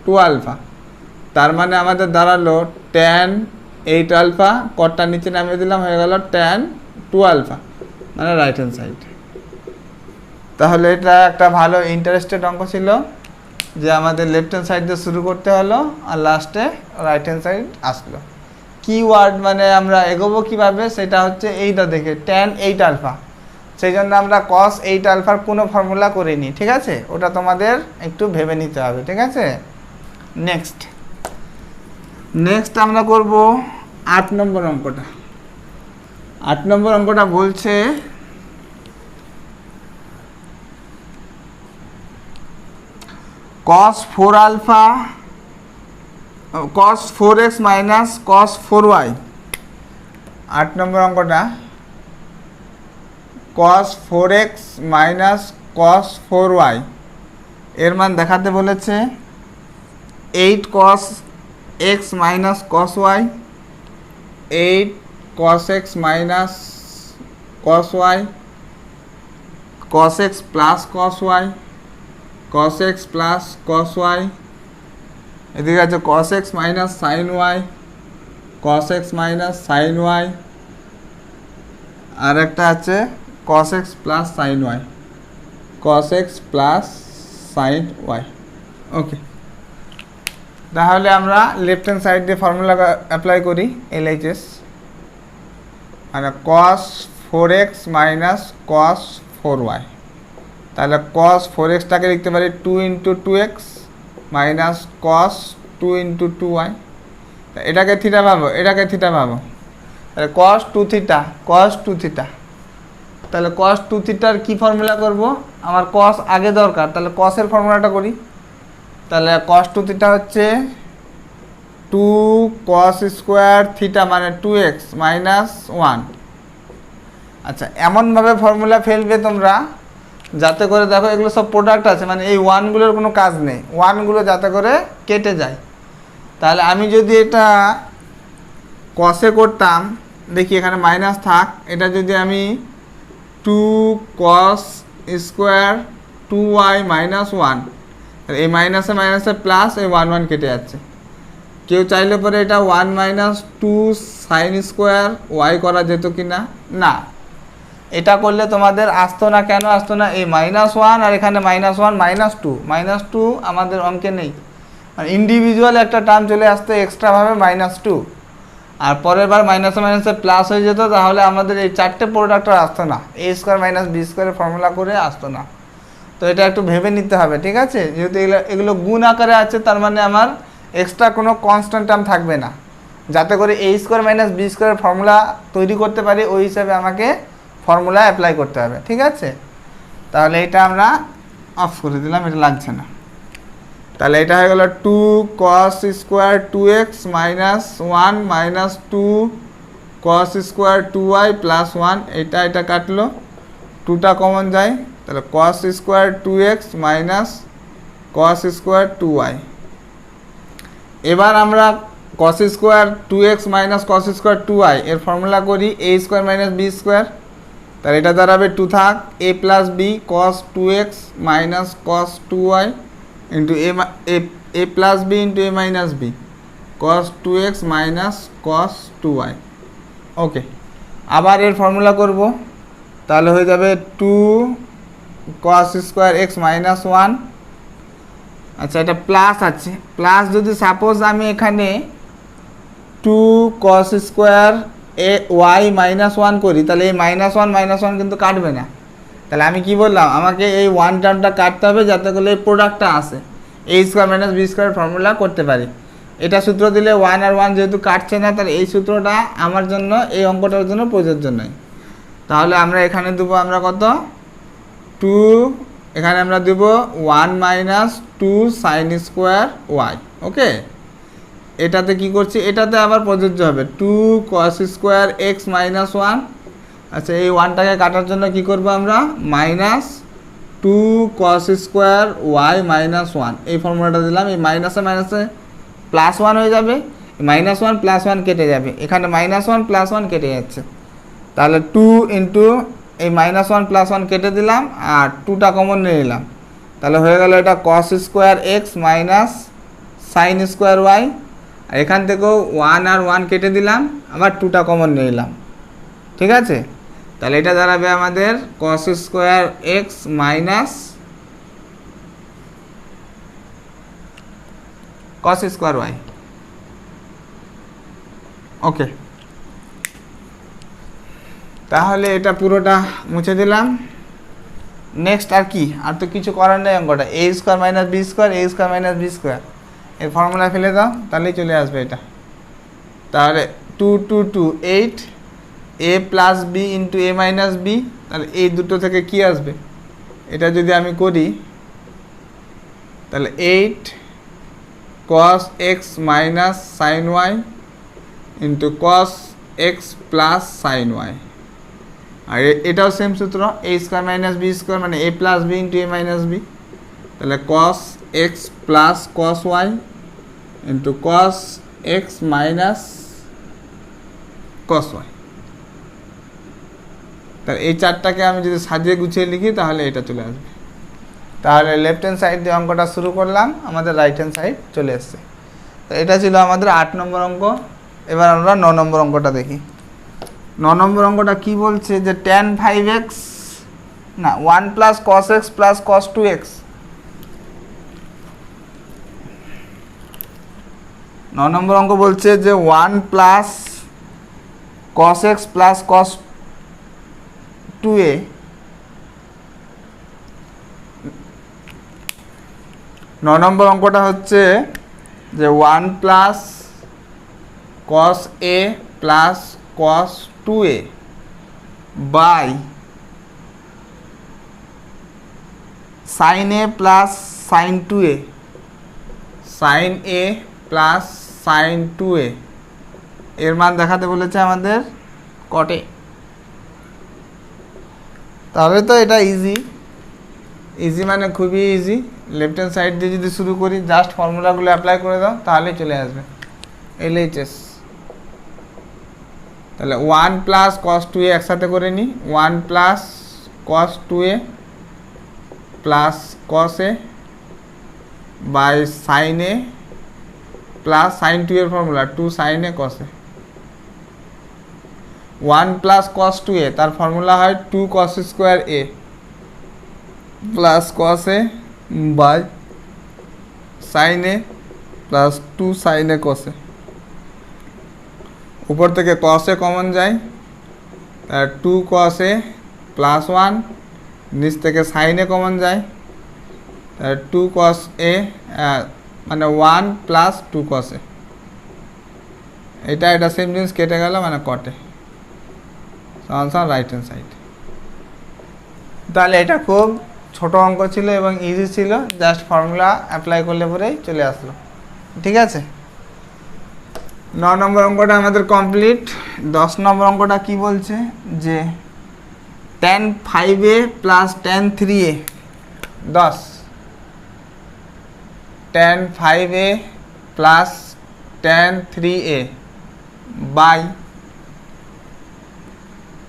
2 alpha, তার মানে আমাদের দাঁড়ালো tan 8 আলফা, কটটা নিচে নামিয়ে দিলাম, হয়ে গেল tan 2 আলফা, মানে রাইট হ্যান্ড সাইড। তাহলে এটা একটা ভালো ইন্টারেস্টেড অঙ্ক ছিল, যে আমাদের লেফট হ্যান্ড সাইড দিয়ে শুরু করতে হলো আর লাস্টে রাইট হ্যান্ড সাইড আসলো। কিওয়ার্ড মানে আমরা এগোবো কীভাবে, সেটা হচ্ছে এইটা দেখে tan 8 আলফা, সেই জন্য আমরা cos 8 আলফার কোনো ফর্মুলা করিনি, ঠিক আছে, ওটা তোমাদের একটু ভেবে নিতে হবে, ঠিক আছে। নেক্সট আমরা করব 8 নম্বর অঙ্কটা। 8 নম্বর অঙ্কটা বলছে cos 4 alpha cos 4x minus cos 4y। 8 number অঙ্কটা cos 4x minus cos 4y এর মান দেখাতে বলেছে। 8 cos x minus cos y, 8 cos x minus cos y, cos x plus cos y, cos x plus cos y, এদিকে আছে cos x minus sin y, cos x minus sin y, আর একটা আছে cos x plus sin y, cos x plus sin y। ওকে, তাহলে আমরা left hand side দিয়ে formula apply করি, LHS মানে cos 4x minus cos 4y, তাহলে cos 4xটাকে লিখতে পারি 2 into 2x minus cos 2 into 2y, এটাকে থিটা পাবো, এটাকে থিটা পাবো, তাহলে cos 2 থিটা cos 2 থিটা, তাহলে cos 2 থিটার কী ফর্মুলা করব, আমার cos আগে দরকার, তাহলে cos-এর ফর্মুলাটা করি, তাহলে cos 2 থিটা হচ্ছে 2 cos স্কোয়ার থিটা মানে 2x মাইনাস 1। আচ্ছা, এমনভাবে ফর্মুলা ফেলবে তোমরা যাতে করে দেখো এগুলো সব প্রোডাক্ট আছে, মানে এই ওয়ানগুলোর কোনো কাজ নেই, ওয়ানগুলো যাতে করে কেটে যায়। তাহলে আমি যদি এটা কসে করতাম, দেখি এখানে মাইনাস থাক, এটা যদি আমি 2 cos স্কোয়ার 2y মাইনাস 1, এই মাইনাসে মাইনাসে প্লাস, এই 1 1 কেটে যাচ্ছে। কেউ চাইলে পরে এটা 1 মাইনাস 2 সাইন স্কোয়ার y করা যেত কি না, না এটা করলে তোমাদের আসতো না। কেন আসতো না, এই -1 আর এখানে -1 -2 আমাদের অঙ্কে নেই, মানে ইন্ডিভিজুয়াল একটা টার্ম চলে আসতো এক্সট্রাভাবে -2, আর পরের বার মাইনাসে মাইনাসে প্লাস হয়ে যেত, তাহলে আমাদের এই চারটে প্রোডাক্ট আর আসতো না, a স্কোয়ার মাইনাস বি স্কোয়ারের ফর্মুলা করে আসতো না। তো এটা একটু ভেবে নিতে হবে, ঠিক আছে। যেহেতু এগুলো গুণ আকারে আছে, তার মানে আমার এক্সট্রা কোনো কনস্ট্যান্ট টার্ম থাকবে না, যাতে করে a square minus b square formula তৈরি করতে পারি ওই হিসাবে আমাকে ফর্মুলা অ্যাপ্লাই করতে হবে, ঠিক আছে। তাহলে এটা আমরা অফ করে দিলাম, এটা লাগছে না। তাহলে এটা হয়ে গেল 2 cos square 2x minus 1 minus 2 cos square 2y plus 1, এটা কাটলো, 2টা কমন যায়, তাহলে cos square 2x minus cos square 2y। এবার আমরা cos square 2x minus cos square 2y এর ফর্মুলা করি a square minus b square. তাহলে এটা দাঁড়াবে 2 থাক a plus b cos 2x minus cos 2y into a plus B into a minus b cos 2x minus cos 2y। ওকে, আবার এর formula করব, তাহলে হয়ে যাবে 2 cos স্কোয়ার x মাইনাস 1। আচ্ছা, এটা প্লাস আছে, প্লাস যদি সাপোজ আমি এখানে 2 cos স্কোয়ার y মাইনাস 1 করি, তাহলে এই মাইনাস 1 কিন্তু কাটবে না। তাহলে আমি কি বললাম, আমাকে এই 1 টার্মটা কাটতে হবে যাতে করে এই প্রোডাক্টটা আসে, a square minus b square formula করতে পারি। এটা সূত্র দিলে 1 আর 1 যেহেতু কাটছে না, তাহলে এই সূত্রটা আমার জন্য এই অঙ্কটার জন্য প্রযোজ্য নয়। তাহলে আমরা এখানে দেবো আমরা কত 2, এখানে আমরা দেব 1 মাইনাস 2 সাইন স্কোয়ার y। ওকে, এটাতে কি করছি, এটাতে আবার প্রযোজ্য হবে 2 cos স্কোয়ার x মাইনাস 1। আচ্ছা, এই 1টাকে কাটার জন্য কি করব আমরা, minus 2 cos square y minus 1 এই ফর্মুলাটা দিলাম। এই মাইনাসে মাইনাসে প্লাস 1 হয়ে যাবে, মাইনাস 1 প্লাস 1 কেটে যাবে, এখানে মাইনাস 1 প্লাস 1 কেটে যাচ্ছে। তাহলে 2 ইন্টু এই মাইনাস 1 প্লাস 1 কেটে দিলাম আর 2টা কমন নিয়ে নিলাম, তাহলে হয়ে গেল এটা cos square x minus sine square y। আর এখান থেকেও 1 আর 1 কেটে দিলাম, আবার 2টা কমন নিয়ে নিলাম, ঠিক আছে। তাহলে এটা দাঁড়াবে আমাদের cos square x minus cos square y। ওকে, তাহলে এটা পুরোটা মুছে দিলাম। নেক্সট আর কি, আর তো কিছু করার নেই অঙ্কটা, a square minus b square a square minus b square এর ফর্মুলা ফেলে দাও, তাহলেই চলে আসবে এটা। তাহলে 2 2 2 8 a plus B into a minus B, তাহলে এই দুটো থেকে কি আসবে, এটা যদি আমি করি তাহলে 8 cos x minus sine y into cos x plus sine y। আর এটাও সেম সূত্র, a square minus b square মানে a plus B into a minus B, তাহলে cos x plus cos y into cos x minus cos y। তাহলে এই চারটাকে আমি যদি সাজিয়ে গুছিয়ে লিখি তাহলে এটা চলে আসবে। তাহলে লেফট হ্যান্ড সাইড দিয়ে অঙ্কটা শুরু করলাম, আমাদের রাইট হ্যান্ড সাইড চলে এসছে। তো এটা ছিল আমাদের 8 নম্বর অঙ্ক। এবার আমরা 9 নম্বর অঙ্কটা দেখি। 9 নম্বর অঙ্কটা কি বলছে যে tan 5x না 1 plus cos x plus cos 2x। 9 number অঙ্ক বলছে যে 1 plus cos x plus cos 2a 9 number অঙ্কটা হচ্ছে যে 1 plus cos a plus cos 2a by sin a plus sin 2a, sin a plus sin 2a এর মান দেখাতে বলেছে আমাদের cot a। তাহলে তো এটা ইজি, ইজি মানে খুবই ইজি। লেফট হ্যান্ড সাইড দিয়ে যদি শুরু করি, জাস্ট ফর্মুলাগুলো অ্যাপ্লাই করে দাও তাহলেই চলে আসবে LHS। তাহলে 1 প্লাস cos 2a একসাথে করে নিই, 1 plus cos 2a plus cos a by sin a plus sin 2 এর ফর্মুলা 2 sin a cos a। 1 plus cos 2a তার ফর্মুলা হয় 2 cos square a plus cos a by sin a plus 2 sin a cos a। উপর থেকে cos a common যায়, তার 2 cos a plus 1, নিচ থেকে sin a কমন যায় টু কস এ মানে 1 প্লাস 2 কস এ, এটা সেম জিনিস কেটে গেল মানে কটে সমান রাইট হ্যান্ড সাইড। তাহলে এটা খুব ছোট অঙ্ক ছিল এবং ইজি ছিল, জাস্ট ফর্মুলা অ্যাপ্লাই করলে পরেই চলে আসলো। ঠিক আছে, 9 নম্বর অঙ্কটা আমাদের কমপ্লিট। 10 নম্বর অঙ্কটা কি বলছে যে tan 5a plus tan 3a 10, tan 5a plus tan 3a by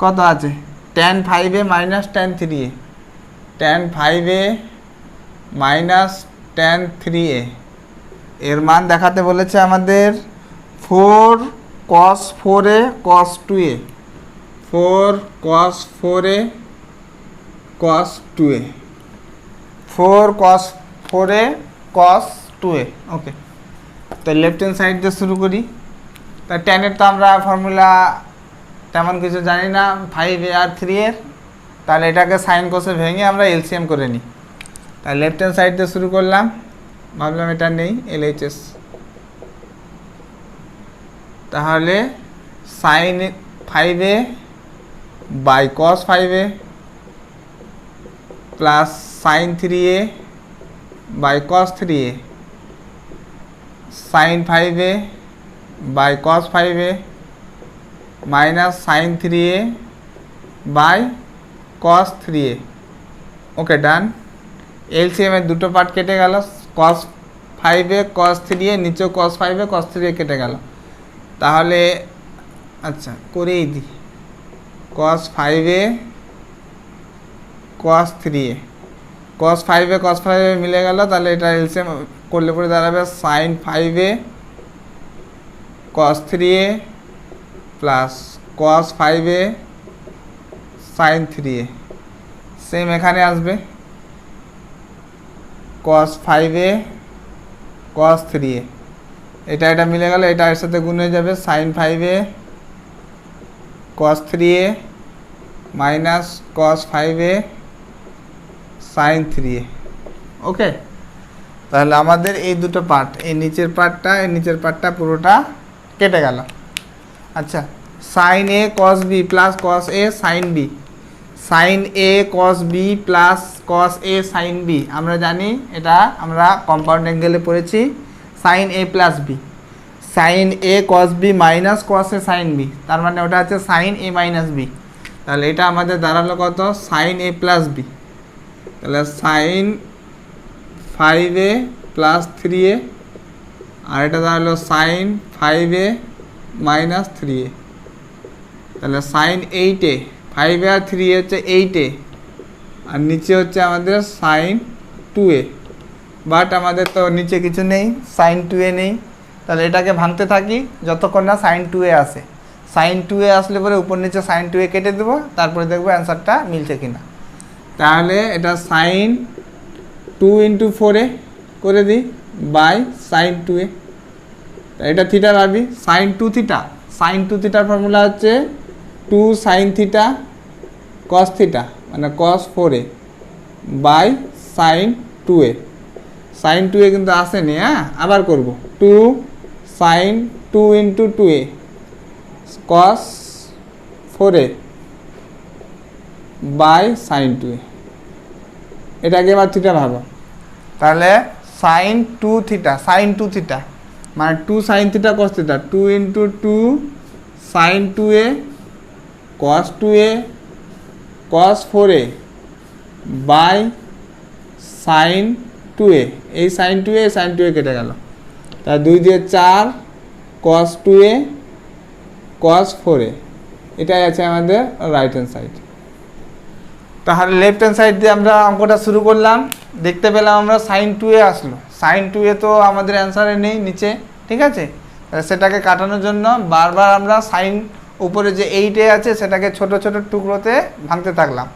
কত আছে tan 5a minus tan 3a, tan 5a minus tan 3a এর মান দেখাতে বলেছে আমাদের 4 cos 4a cos 2a, 4 cos 4a cos 2a, 4 cos 4a cos 2a। ওকে, তো left hand side দিয়ে শুরু করি। তা ট্যানের তো আমরা ফর্মুলা তেমন কিছু জানি না 5a আর 3 এর, তাহলে এটাকে সাইন কোসে ভেঙে আমরা এলসিএম করে নিই। তাহলে লেফট হ্যান্ড সাইড দিয়ে শুরু করলাম, ভাবলাম এটা নেই এলএইচএস, তাহলে sine 5a by cos 5a plus sine 3a by cos 3a, sine 5a by cos 5a minus sine 3a by cos 3a। Okay, done. LCM এর দুটো পার্ট কেটে গেল, কস 5a কস 3a, নিচেও কস 5a কস 3a কেটে গেল। তাহলে আচ্ছা করেই দিই, কস 5a কস 3a, কস 5a কস 5a মিলে গেল, তাহলে এটা এলসিএম করলে পরে দাঁড়াবে sine 5a cos 3a plus cos 5a sine 3a। Same এখানে আসবে কস 5a কস 3a, এটা মিলে গেল, এটা এর সাথে গুণ হয়ে যাবে sine 5a cos 3a minus cos 5a sine 3a। Okay, তাহলে আমাদের এই দুটো পার্ট, এই নিচের পার্টটা পুরোটা কেটে গেল। আচ্ছা, সাইন এ কস বি প্লাস কস এ সাইন বি, সাইন এ কস বি প্লাস কস এ সাইন বি, আমরা জানি এটা আমরা কম্পাউন্ড অ্যাঙ্গেলে পড়েছি সাইন এ প্লাস বি, সাইন এ কস বি মাইনাস কস এ সাইন বি, তার মানে ওটা হচ্ছে সাইন এ মাইনাস বি। তাহলে এটা আমাদের দাঁড়ালো কত সাইন এ প্লাস বি, তাহলে সাইন 5a প্লাস 3a, আর এটা দাঁড়ালো সাইন 5a মাইনাস 3a, তাহলে সাইন 8a, 5a আর 3a হচ্ছে 8a, আর নিচে হচ্ছে আমাদের সাইন 2a, বাট আমাদের তো নিচে কিছু নেই, সাইন 2a নেই, তাহলে এটাকে ভাঙতে থাকি যতক্ষণ না সাইন 2a আসে। সাইন 2a আসলে পরে উপর নিচে সাইন 2a কেটে দেবো, তারপরে দেখবো অ্যান্সারটা মিলছে কিনা। তাহলে এটা সাইন 2 ইন্টু 4a করে দিই বাই সাইন 2a, এটা থিটা ভাবি, সাইন 2 থিটা, সাইন 2 থিটার ফর্মুলা হচ্ছে 2 সাইন থিটা কস থিটা মানে কস 4a by sine 2a, sign 2a কিন্তু আসেনি, হ্যাঁ আবার করব 2 sine 2 into 2a cos 4a by sine 2a, এটাকে এবার থিটা ভাবো, তাহলে সাইন 2 থিটা, সাইন 2 থিটা মানে 2 sine theta cos theta, 2 into 2 sine 2a cos 2a cos 4a by sine 2a, এই সাইন 2a সাইন 2a কেটে গেল, তা 2 দিয়ে 4 কস 2a কস 4a, এটাই আছে আমাদের রাইট হ্যান্ড সাইড। তাহলে লেফট হ্যান্ড সাইড দিয়ে আমরা অঙ্কটা শুরু করলাম, দেখতে পেলাম আমরা সাইন 2a আসলো, সাইন 2a তো আমাদের অ্যান্সারে নেই নিচে, ঠিক আছে, সেটাকে কাটানোর জন্য বারবার আমরা সাইন উপরে যে 8a আছে সেটাকে ছোট ছোট টুকরোতে ভাঙতে থাকলাম।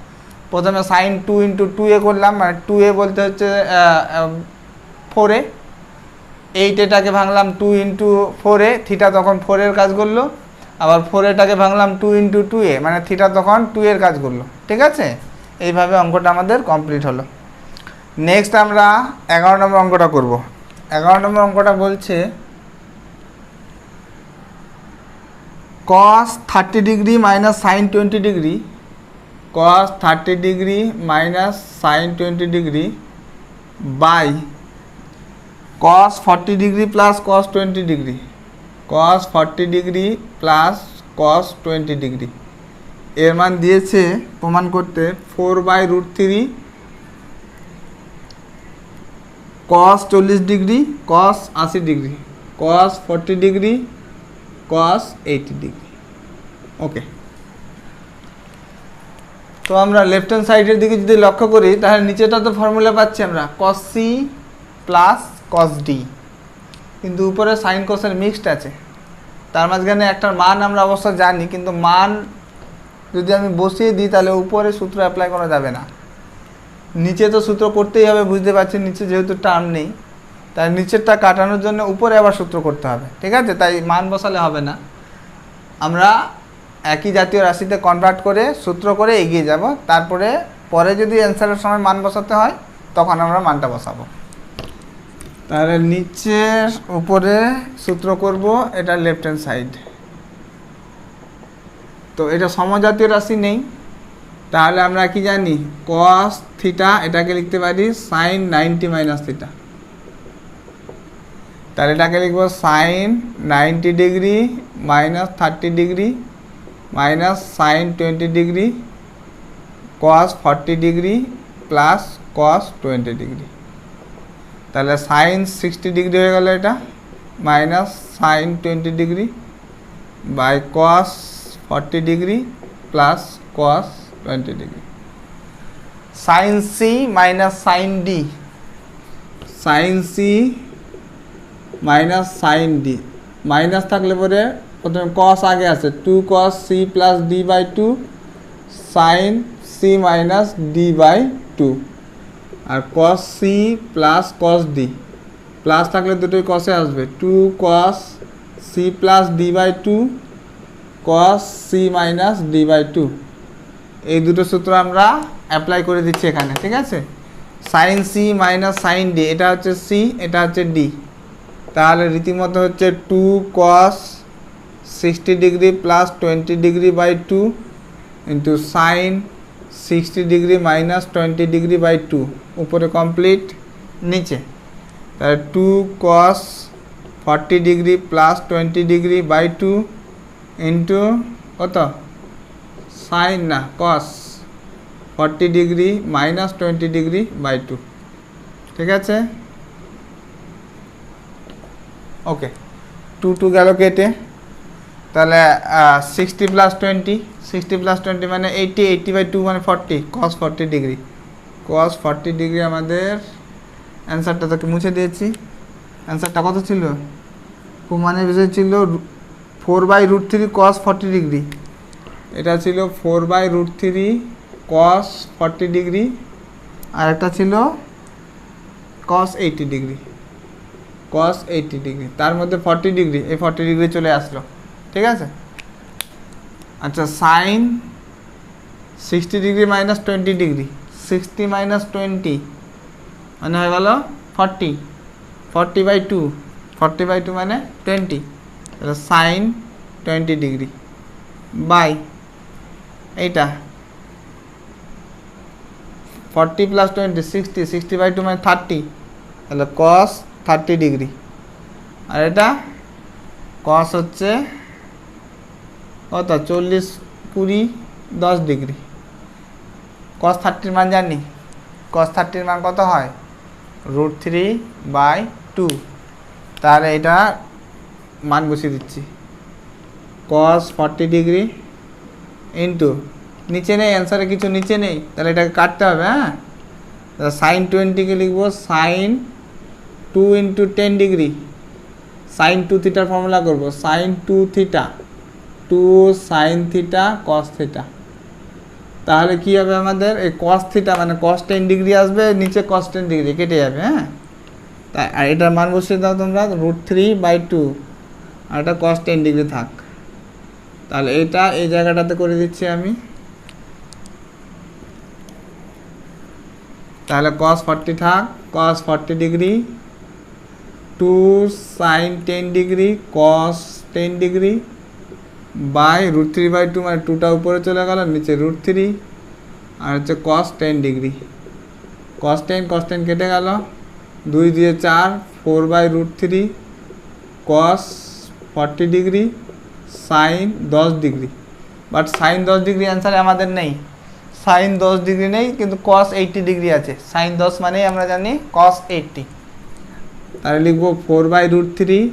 প্রথমে সাইন 2 ইন্টু 2a করলাম, মানে 2a বলতে হচ্ছে 4a, 8aটাকে ভাঙলাম 2 ইন্টু 4a, থিটা তখন 4 এর কাজ করলো, আবার 4aটাকে ভাঙলাম 2 ইন্টু 2a মানে থিটা তখন 2 এর কাজ করলো, ঠিক আছে। এইভাবে অঙ্কটা আমাদের কমপ্লিট হলো। নেক্সট আমরা 11 নম্বর অঙ্কটা করব। 11 নম্বর অঙ্কটা বলছে cos 30 degree minus sine 20 degree, cos 30 degree minus sine 20 degree by cos 40 degree plus cos 20 degree, cos 40 degree plus cos 20 degree এর মান দিয়েছে প্রমাণ করতে 4/√3 cos 40 degree cos 80 degree cos 40 degree cos 80 degree. Okay, তো আমরা লেফট হ্যান্ড সাইডের দিকে যদি লক্ষ্য করি তাহলে নিচেটা তো ফর্মুলা পাচ্ছি আমরা cos c plus cos d, কিন্তু উপরে সাইন কোসের মিক্সড আছে, তার মাঝখানে একটা মান আমরা অবশ্য জানি, কিন্তু মান যদি আমি বসিয়ে দিই তাহলে উপরে সূত্র অ্যাপ্লাই করা যাবে না, নিচে তো সূত্র করতেই হবে, বুঝতে পারছি নিচে যেহেতু টার্ম নেই তাই নিচেরটা কাটানোর জন্য উপরে আবার সূত্র করতে হবে, ঠিক আছে, তাই মান বসালে হবে না, আমরা একই জাতীয় রাশিতে কনভার্ট করে সূত্র করে এগিয়ে যাব, তারপরে পরে যদি অ্যান্সারের সময় মান বসাতে হয় তখন আমরা মানটা বসাবো। তাহলে নিচের উপরে সূত্র করব, এটা লেফট হ্যান্ড সাইড, তো এটা সমজাতীয় রাশি নেই, তাহলে আমরা কি জানি cos থিটা এটাকে লিখতে পারি sin 90 মাইনাস থিটা, তাহলে এটাকে লিখব sin 90 degree minus 30 degree minus sin 20 degree cos 40 degree plus cos 20 degree, তাহলে sin 60 ডিগ্রি হয়ে গেল এটা minus sin 20 degree by cos 40 degree plus cos 20 degree, sin c minus sin d, sin c minus sin d, minus থাকলে পরে প্রথমে cos আগে আছে 2 cos c plus d by 2 sin c minus d by 2, আর cos c plus cos d, plus থাকলে দুটোই cos এ আসবে 2 cos c plus d by 2 cos c minus d by 2, এই দুটো সূত্র আমরা অ্যাপ্লাই করে দিচ্ছি এখানে, ঠিক আছে, sin c minus sin d এটা হচ্ছে c এটা হচ্ছে d, তাহলে রীতিমতো হচ্ছে 2 cos 60 degree plus 20 degree by 2 into sin 60 degree minus 20 degree by 2, উপরে কমপ্লিট নিচে, তাহলে 2 cos 40 degree plus 20 degree by 2 into কত sin না cos 40 degree minus 20 degree by 2, ঠিক আছে। ওকে, 2 গেল কেটে, তাহলে 60 প্লাস 20 60 প্লাস 20 মানে 80 80 বাই 2 মানে 40 cos 40 ডিগ্রি cos 40 ডিগ্রি আমাদের অ্যান্সারটা তোকে মুছে দিয়েছি, অ্যান্সারটা কত ছিল, প্রমাণের বিষয় ছিল 4/√3 cos 40 ডিগ্রি, এটা ছিল 4/√3 cos 40 ডিগ্রি, আর একটা ছিল cos 80 ডিগ্রি cos 80 ডিগ্রি, তার মধ্যে 40 ডিগ্রি, এই 40 ডিগ্রি চলে আসলো, ঠিক আছে। আচ্ছা, sin 60 degree minus 20 degree 60 minus 20 মানে হয়ে গেল 40 40/2 40/2 মানে 20, তাহলে sin 20 ডিগ্রি বাই এইটা 40 প্লাস 20 60 60/2 মানে 30, তাহলে cos 30 ডিগ্রি, আর এটা cos হচ্ছে কত 40 20 10 ডিগ্রি, cos 30 মান জানি, cos 30 মান কত হয় √3/2, তাহলে এটা মান বসিয়ে দিচ্ছি cos 40 ডিগ্রি ইন্টু নিচে নেই অ্যান্সারে কিছু নিচে নেই, তাহলে এটাকে কাটতে হবে, হ্যাঁ, sin 20কে লিখব sin 2 ইন্টু 10 ডিগ্রি sin 2 থিটার ফর্মুলা করব sin 2 theta 2 sin theta cos theta, তাহলে কি হবে আমাদের এই cos থিটা মানে cos 10 ডিগ্রি আসবে, নিচে cos 10 ডিগ্রি কেটে যাবে, হ্যাঁ, তাই আর এটার মান বসিয়ে দাও তোমরা √3/2, আর এটা cos 10 ডিগ্রি থাক, তাহলে এটা এই জায়গাটাতে করে দিচ্ছি আমি, তাহলে cos 40 থাক, cos 40 degree 2 sin 10 degree cos 10 degree by √3/2, মানে 2টা উপরে চলে গেল, নিচে √3, আর হচ্ছে cos 10 ডিগ্রি। cos 10 কেটে গেল, 2 দিয়ে 4, 4/√3 cos 40 degree sin 10 degree. But sin 10 degree অ্যান্সারে আমাদের নেই, sin 10 ডিগ্রি নেই, কিন্তু cos 80 ডিগ্রি আছে। sin 10 মানেই আমরা জানি cos 80। তাহলে লিখবো 4/√3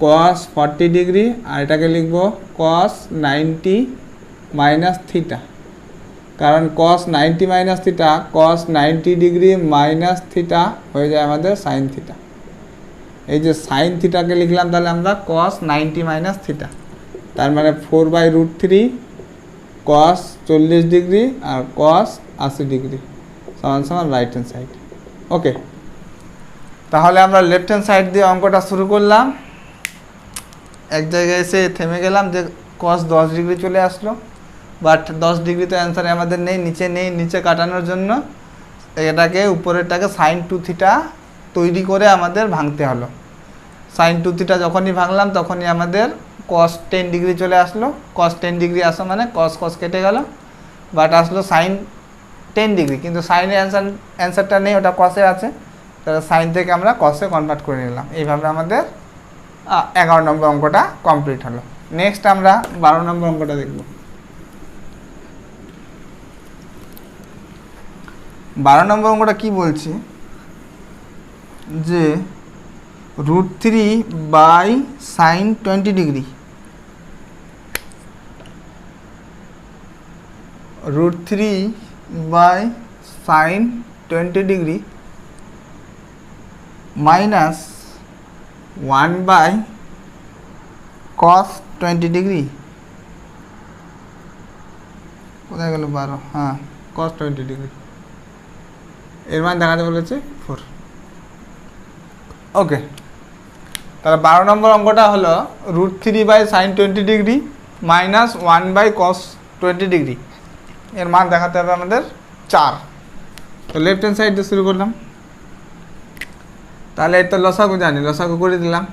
cos 40 ডিগ্রি, আর এটাকে লিখবো cos 90 মাইনাস থিটা, কারণ cos 90 minus theta cos 90 degree minus theta হয়ে যায় আমাদের sin থিটা। এই যে sin থিটাকে লিখলাম তাহলে আমরা cos 90 মাইনাস থিটা, তার মানে 4/√3 cos 40 ডিগ্রি আর cos 80 ডিগ্রি সমান সমান রাইট হ্যান্ড সাইড। ওকে, তাহলে আমরা লেফট হ্যান্ড সাইড দিয়ে অঙ্কটা শুরু করলাম। এক জায়গায় এসে থেমে গেলাম যে cos 10 ডিগ্রি চলে আসলো, বাট 10 ডিগ্রি তো অ্যান্সারে আমাদের নেই, নিচে কাটানোর জন্য এটাকে উপরেরটাকে sin 2 থিটা তৈরি করে আমাদের ভাঙতে হলো। sin 2 থিটা যখনই ভাঙলাম তখনই আমাদের cos 10 ডিগ্রি চলে আসলো। cos 10 ডিগ্রি আসা মানে cos কেটে গেল, বাট আসলো sin 10 ডিগ্রি, কিন্তু সাইনের অ্যান্সারটা নেই, ওটা cos-এ আছে। তাহলে সাইন থেকে আমরা cos-এ কনভার্ট করে নিলাম। এইভাবে আমাদের 11 নম্বর অঙ্কটা কমপ্লিট হলো। নেক্সট আমরা 12 নম্বর অঙ্কটা দেখব। 12 নম্বর অঙ্কটা কি বলছি যে √3/sin 20 degree, √3/sin 20 degree minus 1/cos 20 degree, কোথায় গেল 12, হ্যাঁ cos 20 ডিগ্রি, এর মান দেখাতে বলেছে 4। ওকে, তাহলে 12 নম্বর অঙ্কটা হলো √3/sin 20 degree minus 1/cos 20 degree, এর মান দেখাতে হবে আমাদের 4। তো লেফট হ্যান্ড সাইড দিয়ে শুরু করলাম। তাহলে এটা লসাগু জানি, লসাগু করে দিলাম।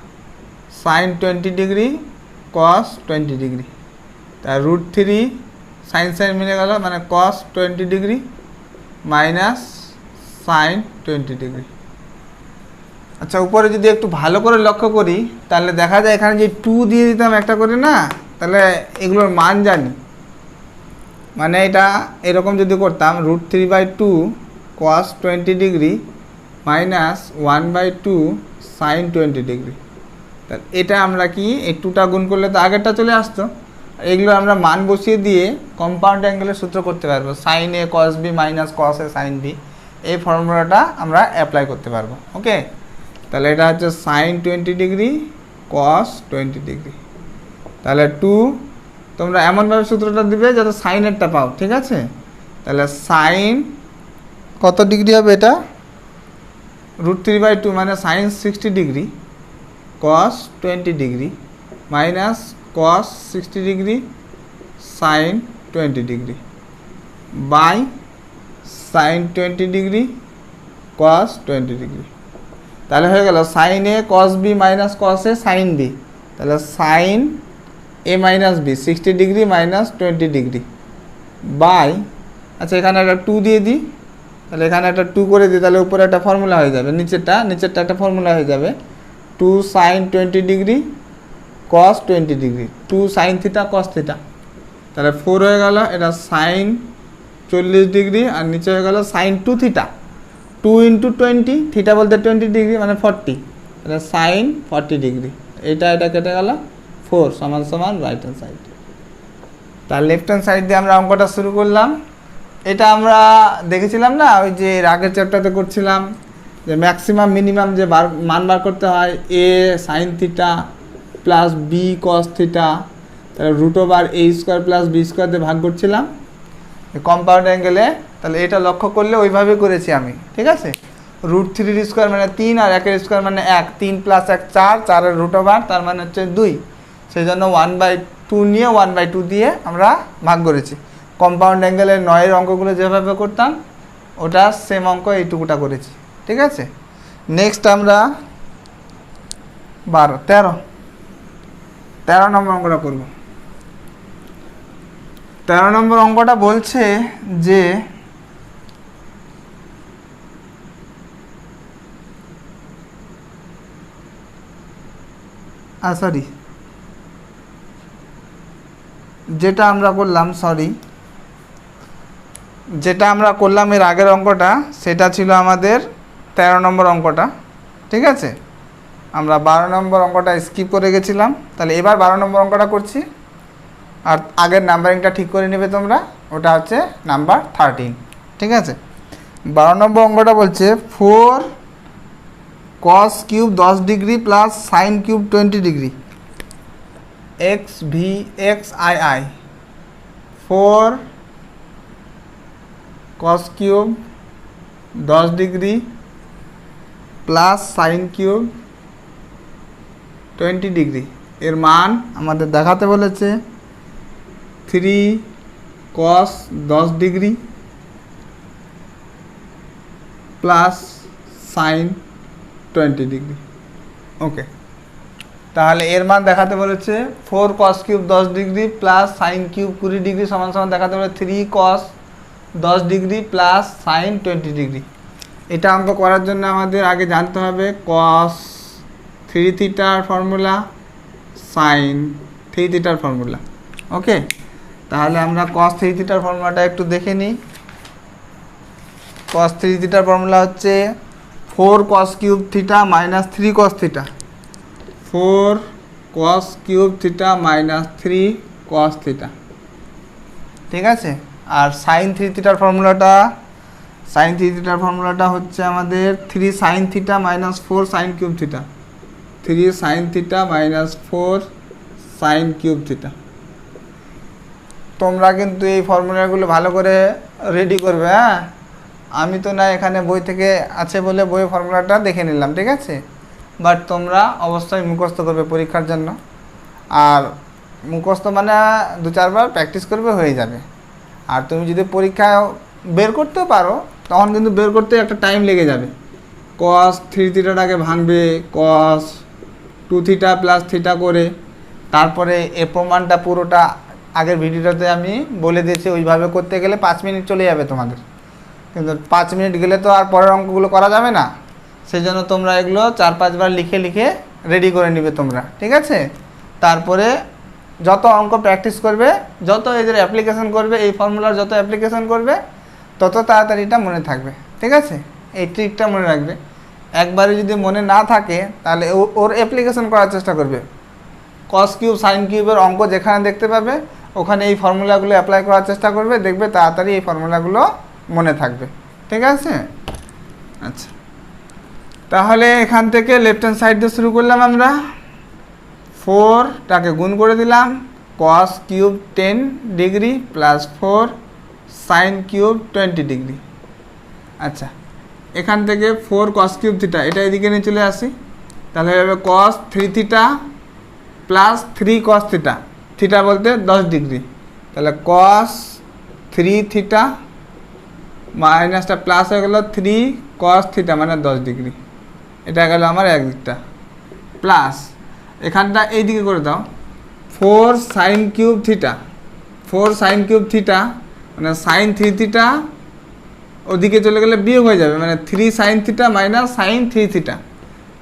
sin 20 ডিগ্রি cos 20 ডিগ্রি, তা √3 sin মিলে গেল, মানে cos 20 degree minus sin 20 degree. আচ্ছা, উপরে যদি একটু ভালো করে লক্ষ্য করি তাহলে দেখা যায় এখানে যে 2 দিয়ে দিতাম একটা করে না, তাহলে এগুলোর মান জানি, মানে এটা এরকম যদি করতাম √3/2 cos 20 degree minus 1/2 sin 20 degree, তাহলে এটা আমরা কি এই 2টা গুণ করলে তো আগেরটা চলে আসতো। এগুলো আমরা মান বসিয়ে দিয়ে কম্পাউন্ড অ্যাঙ্গেলের সূত্র করতে পারবো, sin a cos b minus cos a sin b, এই ফর্মুলাটা আমরা অ্যাপ্লাই করতে পারবো। ওকে, তাহলে এটা হচ্ছে sin 20 ডিগ্রি cos 20 ডিগ্রি, তাহলে 2 তোমরা এমনভাবে সূত্রটা দিবে যাতে সাইনেরটা পাও, ঠিক আছে। তাহলে সাইন কত ডিগ্রি হবে, এটা √3/2 মানে sin 60 degree cos 20 degree minus cos 60 degree sin 20 degree by sin 20 degree cos 20 degree. তাহলে হয়ে গেল sin a cos b minus cos a sin b, তাহলে sin a minus b 60 degree minus 20 degree by, আচ্ছা এখানে একটা 2 দিয়ে দিই, তাহলে এখানে একটা 2 করে দিই, তাহলে উপরে একটা ফর্মুলা হয়ে যাবে, নিচেরটা একটা ফর্মুলা হয়ে যাবে 2 sin 20 degree cos 20 degree, 2 sin theta cos theta, তাহলে 4 হয়ে গেল, এটা sin 40 ডিগ্রি আর নিচে হয়ে গেল sin 2 থিটা, 2 × 20, থিটা বলতে 20 ডিগ্রি মানে 40, তাহলে sin 40 ডিগ্রি, এটা কেটে গেল 4 সমান সমান রাইট হ্যান্ড সাইড। তার লেফট হ্যান্ড সাইড দিয়ে আমরা অঙ্কটা শুরু করলাম। এটা আমরা দেখেছিলাম না, ওই যে আগের চ্যাপ্টারতে করছিলাম যে ম্যাক্সিমাম মিনিমাম যে মান বার করতে হয়, a sin theta plus b cos theta, তাহলে √a² প্লাস b² দিয়ে ভাগ করছিলাম কম্পাউন্ড অ্যাঙ্গেলে। তাহলে এটা লক্ষ্য করলে ওইভাবে করেছি আমি, ঠিক আছে। √3² মানে 3 আর 1² মানে 1, 3 + 1 4, 4-এর √, তার মানে হচ্ছে 2, সেই জন্য 1/2 নিয়ে 1/2 দিয়ে আমরা ভাগ করেছি। কম্পাউন্ড অ্যাঙ্গেলের 9-এর অঙ্কগুলো যেভাবে করতাম ওটা সেম অঙ্ক এইটুকুটা করেছি, ঠিক আছে। নেক্সট আমরা 13 নম্বর অঙ্কটা করব। 13 নম্বর অঙ্কটা বলছে যে যেটা আমরা করলাম এর আগের অঙ্কটা, সেটা ছিল আমাদের 13 নম্বর অঙ্কটা, ঠিক আছে। আমরা 12 নম্বর অঙ্কটা স্কিপ করে গেছিলাম, তাহলে এবার 12 নম্বর অঙ্কটা করছি। আর আগের নাম্বারিংটা ঠিক করে নেবে তোমরা, ওটা হচ্ছে নাম্বার 13, ঠিক আছে। 12 নম্বর অঙ্কটা বলছে 4 cos cube 10 degree plus sine cube 20 degree X V X I I. 4 cos cube 10 degree plus sine cube 20 degree এর মান আমাদের দেখাতে বলেছে 3 cos 10 degree plus sine 20 degree. Okay, তাহলে এর মান দেখাতে বলেছে 4 cos cube 10 degree plus sine cube 20 degree সমান সমান দেখাতে বলে 3 cos 10 degree plus sine 20 degree. এটা অঙ্ক করার জন্য আমাদের আগে জানতে হবে cos 3 থিটার ফর্মুলা, সাইন 3 থিটার ফর্মুলা। ওকে, তাহলে আমরা cos 3 থিটার ফর্মুলাটা একটু দেখে নিই। cos 3 থিটার ফর্মুলা হচ্ছে 4 cos cube theta minus 3 cos theta. 4 cos cube theta minus 3 cos theta, ঠিক আছে। আর সাইন 3 থিটার ফর্মুলাটা হচ্ছে আমাদের 3 sine theta minus 4 sine cube theta. 3 sine theta minus 4 sine cube theta. তোমরা কিন্তু এই ফর্মুলাগুলো ভালো করে রেডি করবে, হ্যাঁ। আমি তো না এখানে বই থেকে আছে বলে বইয়ের ফর্মুলাটা দেখে নিলাম, ঠিক আছে। বাট তোমরা অবশ্যই মুখস্থ করবে পরীক্ষার জন্য। আর মুখস্থ মানে 2-4 বার প্র্যাকটিস করবে, হয়ে যাবে। আর তুমি যদি পরীক্ষায় বের করতেও পারো, তখন কিন্তু বের করতে একটা টাইম লেগে যাবে। cos 3 থিটাটাকে ভাঙবে cos 2 থিটা প্লাস থিটা করে, তারপরে এ প্রমাণটা পুরোটা আগের ভিডিওটাতে আমি বলে দিয়েছি। ওইভাবে করতে গেলে 5 মিনিট চলে যাবে তোমাদের, কিন্তু 5 মিনিট গেলে তো আর পরের অঙ্কগুলো করা যাবে না। সেই জন্য তোমরা এগুলো 4-5 বার লিখে রেডি করে নিবে তোমরা, ঠিক আছে। তারপরে যত অঙ্ক প্র্যাকটিস করবে, যত এদের অ্যাপ্লিকেশন করবে, এই ফর্মুলার যত অ্যাপ্লিকেশন করবে, তত তাড়াতাড়ি এটা মনে থাকবে, ঠিক আছে। এই ট্রিকটা মনে রাখবে। একবারে যদি মনে না থাকে তাহলে ওর অ্যাপ্লিকেশন করার চেষ্টা করবে। cos কিউব সাইন কিউবের অঙ্ক যেখানে দেখতে পাবে, ওখানে এই ফর্মুলাগুলো অ্যাপ্লাই করার চেষ্টা করবে, দেখবে তাড়াতাড়ি এই ফর্মুলাগুলো মনে থাকবে, ঠিক আছে। আচ্ছা, তাহলে এখান থেকে লেফট হ্যান্ড সাইড দিয়ে শুরু করলাম আমরা। 4টাকে গুণ করে দিলাম, cos cube 10 degree plus 4 sign cube 20 degree. আচ্ছা, এখান থেকে 4 cos কিউব থিটা, এটা এদিকে নিয়ে চলে আসি। তাহলে হবে cos 3 theta plus 3 cos theta. Theta বলতে 10 ডিগ্রি, তাহলে cos 3 থিটা মাইনাসটা প্লাস হয়ে গেল 3 cos থিটা মানে 10 ডিগ্রি। এটা গেল আমার একদিকটা, প্লাস এখানটা এই দিকে করে দাও 4 sine cube theta. 4 sine cube theta মানে সাইন 3 থিটা ওদিকে চলে গেলে বিয়োগ হয়ে যাবে, মানে 3 sine theta minus sine 3 theta.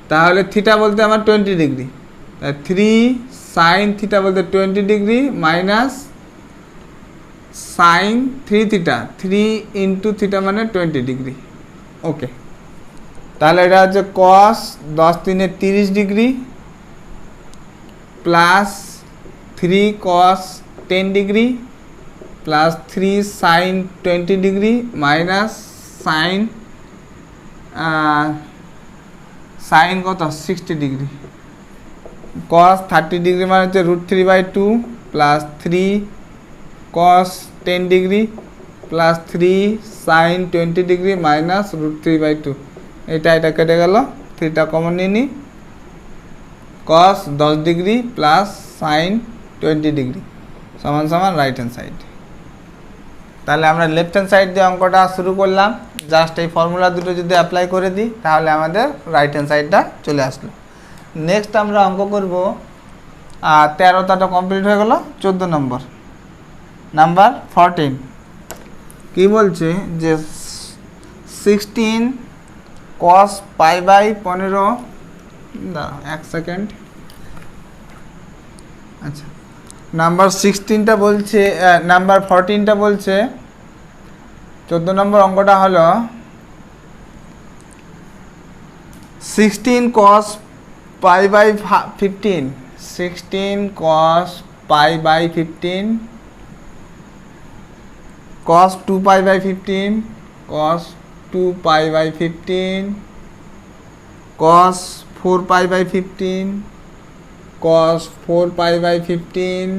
তাহলে থিটা বলতে আমার 20 ডিগ্রি, 3 সাইন থিটা বলতে 20 degree minus sign 3 theta, 3 into theta মানে 20 ডিগ্রি। ওকে, তাহলে এটা হচ্ছে cos 10 3 30 degree plus 3 cos 10 degree plus 3 sine 20 degree minus sine sine কত 60 ডিগ্রি। cos 30 ডিগ্রি মানে হচ্ছে √3/2 plus 3 cos 10 degree plus 3 sine 20 degree minus √3/2। এটা কেটে গেল, 3টা কমন নিয়ে নিই। cos 10 degree plus sine 20 degree সমান সমান রাইট হ্যান্ড সাইড। তাহলে আমরা লেফট হ্যান্ড সাইড দিয়ে অঙ্কটা শুরু করলাম, জাস্ট এই ফর্মুলা দুটো যদি অ্যাপ্লাই করে দিই তাহলে আমাদের রাইট হ্যান্ড সাইডটা চলে আসলো। নেক্সট আমরা অঙ্ক করব 13টা কমপ্লিট হয়ে গেল। 14 নম্বর, নাম্বার 14 কি বলছে যে 16 cos পাই বাই 15, এক সেকেন্ড, আচ্ছা নাম্বার 16টা বলছে, নাম্বার 14টা বলছে 14 নম্বর অঙ্কটা হলো 16 cos pi by 15, 16 cos pi by 15, cos 2 pi by 15, cos 2 pi by 15, cos 4 pi by 15, cos 4 pi by 15,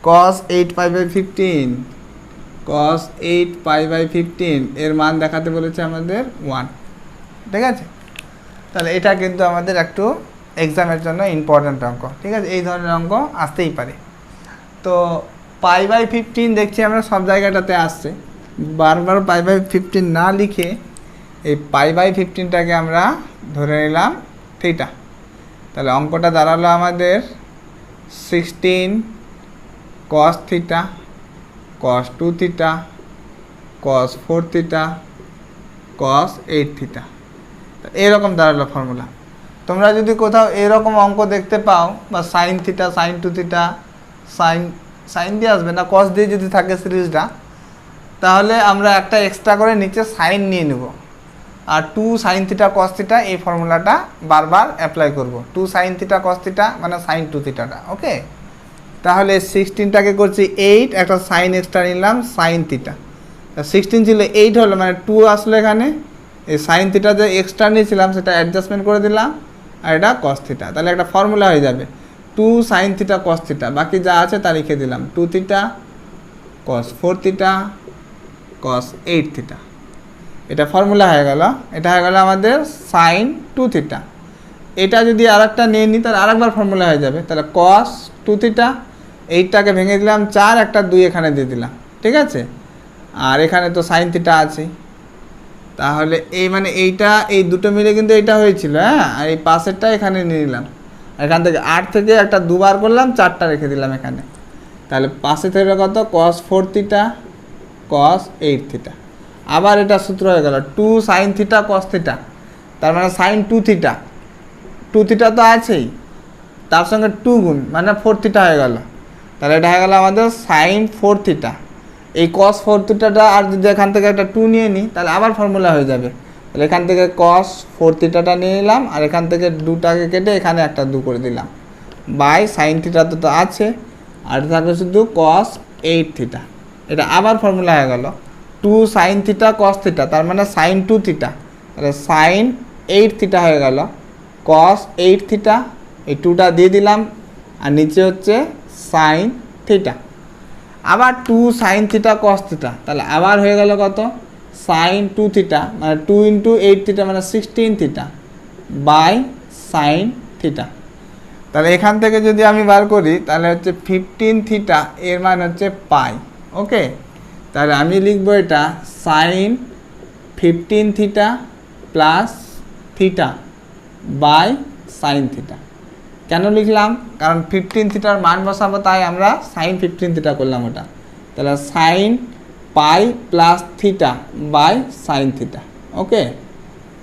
cos 8 pi by 15, cos 8 pi by 15 এর মান দেখাতে বলেছে আমাদের 1। ঠিক আছে, তাহলে এটা কিন্তু আমাদের একটু এক্সামের জন্য ইম্পর্ট্যান্ট অঙ্ক। ঠিক আছে, এই ধরনের অঙ্ক আসতেই পারে। তো পাই বাই 15 দেখছি আমরা সব জায়গাটাতে আসছে, বারবার পাই বাই 15 না লিখে এই পাই বাই 15টাকে আমরা ধরে নিলাম থিটা। তাহলে অঙ্কটা দাঁড়ালো আমাদের 16 cos theta, cos 2 theta, cos 4 theta, cos 8 theta. এরকম দাঁড়ালো ফর্মুলা। তোমরা যদি কোথাও এরকম অঙ্ক দেখতে পাও বা sine theta, sine 2 theta, sine দিয়ে আসবে না, cos দিয়ে যদি থাকে সিরিজটা, তাহলে আমরা একটা এক্সট্রা করে নিচে সাইন নিয়ে নেব আর 2 sin থিটা cos থিটা এই ফর্মুলাটা বারবার অ্যাপ্লাই করব। 2 sin থিটা cos থিটা মানে সাইন 2 থিটাটা। ওকে, তাহলে 16টাকে করছি 8, একটা সাইন এক্সট্রা নিলাম সাইন থিটা। 16 ছিল 8 হলো, মানে 2 আসলো এখানে, এই সাইন থিটা যে এক্সট্রা নিয়েছিলাম সেটা অ্যাডজাস্টমেন্ট করে দিলাম আর এটা cos থিটা। তাহলে একটা ফর্মুলা হয়ে যাবে 2 sin থিটা cos থিটা, বাকি যা আছে তা লিখে দিলাম 2 theta cos 4 theta cos 8 theta. এটা ফর্মুলা হয়ে গেল। এটা হয়ে গেল আমাদের সাইন 2 থিটা। এটা যদি আরেকটা নিয়ে নিই তাহলে আরেকবার ফর্মুলা হয়ে যাবে। তাহলে cos 2 থিটা, এইটাকে ভেঙে দিলাম 4, একটা 2 এখানে দিয়ে দিলাম। ঠিক আছে, আর এখানে তো সাইন থিটা আছে, তাহলে এই মানে এইটা এই দুটো মিলে কিন্তু এটা হয়েছিল, হ্যাঁ, আর এই পাশেরটা এখানে নিয়ে নিলাম। এখান থেকে 8 থেকে একটা 2 বার করলাম, 4টা রেখে দিলাম এখানে। তাহলে পাশে থেকে কত cos 4 থিটা cos 8 থিটা। আবার এটা সূত্র হয়ে গেল 2 sin থিটা cos থিটা, তার মানে sin 2 থিটা, 2 থিটা তো আছেই, তার সঙ্গে 2 গুণ মানে 4 থিটা হয়ে গেল। তাহলে এটা হয়ে গেল আমাদের sin 4 থিটা। এই cos 4 থিটাটা আর যদি এখান থেকে একটা 2 নিয়ে নিই তাহলে আবার ফর্মুলা হয়ে যাবে। তাহলে এখান থেকে cos 4 থিটাটা নিয়ে নিলাম আর এখান থেকে 2টাকে কেটে এখানে একটা 2 করে দিলাম, বাই sin থিটা তো আছে, আর থাকবে শুধু cos 8 থিটা। এটা আবার ফর্মুলা হয়ে গেল 2 sin থিটা cos থিটা, তার মানে sin 2 থিটা, তাহলে sin 8 থিটা হয়ে গেল cos 8 থিটা। এই 2টা দিয়ে দিলাম আর নিচে হচ্ছে sin থিটা। আবার 2 sin থিটা cos থিটা, তাহলে আবার হয়ে গেল কত sin 2 থিটা, মানে 2 × 8 থিটা মানে 16 থিটা বাই sin থিটা। তাহলে এখান থেকে যদি আমি বার করি তাহলে হচ্ছে 15 থিটা, এর মান হচ্ছে পাই। ওকে, তাহলে আমি লিখবো এটা sin 15 theta plus theta by sin থিটা। কেন লিখলাম? কারণ 15 থিটার মান বসাবো, তাই আমরা sin 15 থিটা করলাম ওটা। তাহলে sin pi plus theta by sin theta. Okay,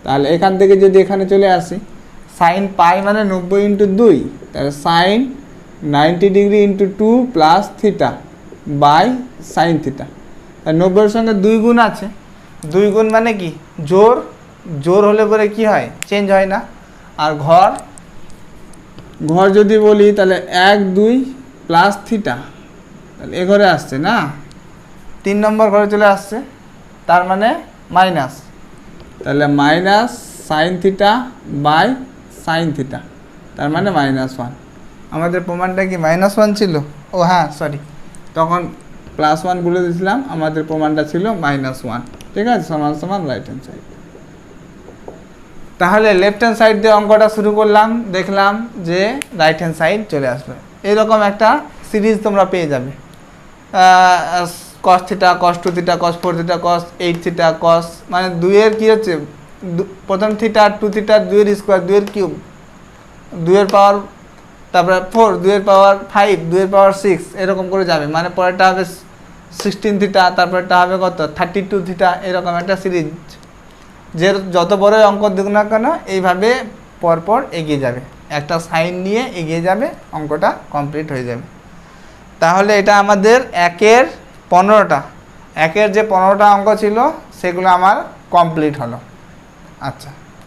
তাহলে এখান থেকে যদি এখানে চলে আসি, sin পাই মানে 90 × 2, তাহলে sin 90 degree × 2 plus theta by sin theta. 90-এর সঙ্গে 2 গুণ আছে, 2 গুণ মানে কি জোর, জোর হলে পরে কি হয় চেঞ্জ হয় না। আর ঘর যদি বলি তাহলে 1 2 প্লাস থিটা, তাহলে এ ঘরে আসছে না, 3 নম্বর ঘরে চলে আসছে, তার মানে মাইনাস, তাহলে minus sin theta by sin theta, তার মানে -1। আমাদের প্রমাণটা কি -1 ছিল? ও হ্যাঁ সরি, তখন +1 বলে দিয়েছিলাম, আমাদের প্রমাণটা ছিল -1। ঠিক আছে, সমান সমান রাইট হ্যান্ড সাইড। তাহলে লেফট হ্যান্ড সাইড দিয়ে অঙ্কটা শুরু করলাম, দেখলাম যে রাইট হ্যান্ড সাইড চলে আসবে। এইরকম একটা সিরিজ তোমরা পেয়ে যাবে। কস থিটা, কস 2 থিটা, কস 4 থিটা, কস 8 থিটা, কস মানে 2 এর কি হচ্ছে প্রথম থিটা 2 থিটা 2 এর স্কোয়ার 2 এর কিউব 2 এর পাওয়ার, তারপরে 4 2 এর পাওয়ার 5 2 এর পাওয়ার 6 এরকম করে যাবে। মানে পরেরটা হবে 16 থিটা, তারপরটা হবে কত 32 থিটা, এরকম একটা সিরিজ। যে যত বড় অঙ্ক দিক না কেন এইভাবে পরপর এগিয়ে যাবে, একটা সাইন নিয়ে এগিয়ে যাবে, অঙ্কটা কমপ্লিট হয়ে যাবে। তাহলে এটা আমাদের 1-এর 15টা, 1-এর যে 15টা অঙ্ক ছিল সেগুলো আমার কমপ্লিট হলো। আচ্ছা।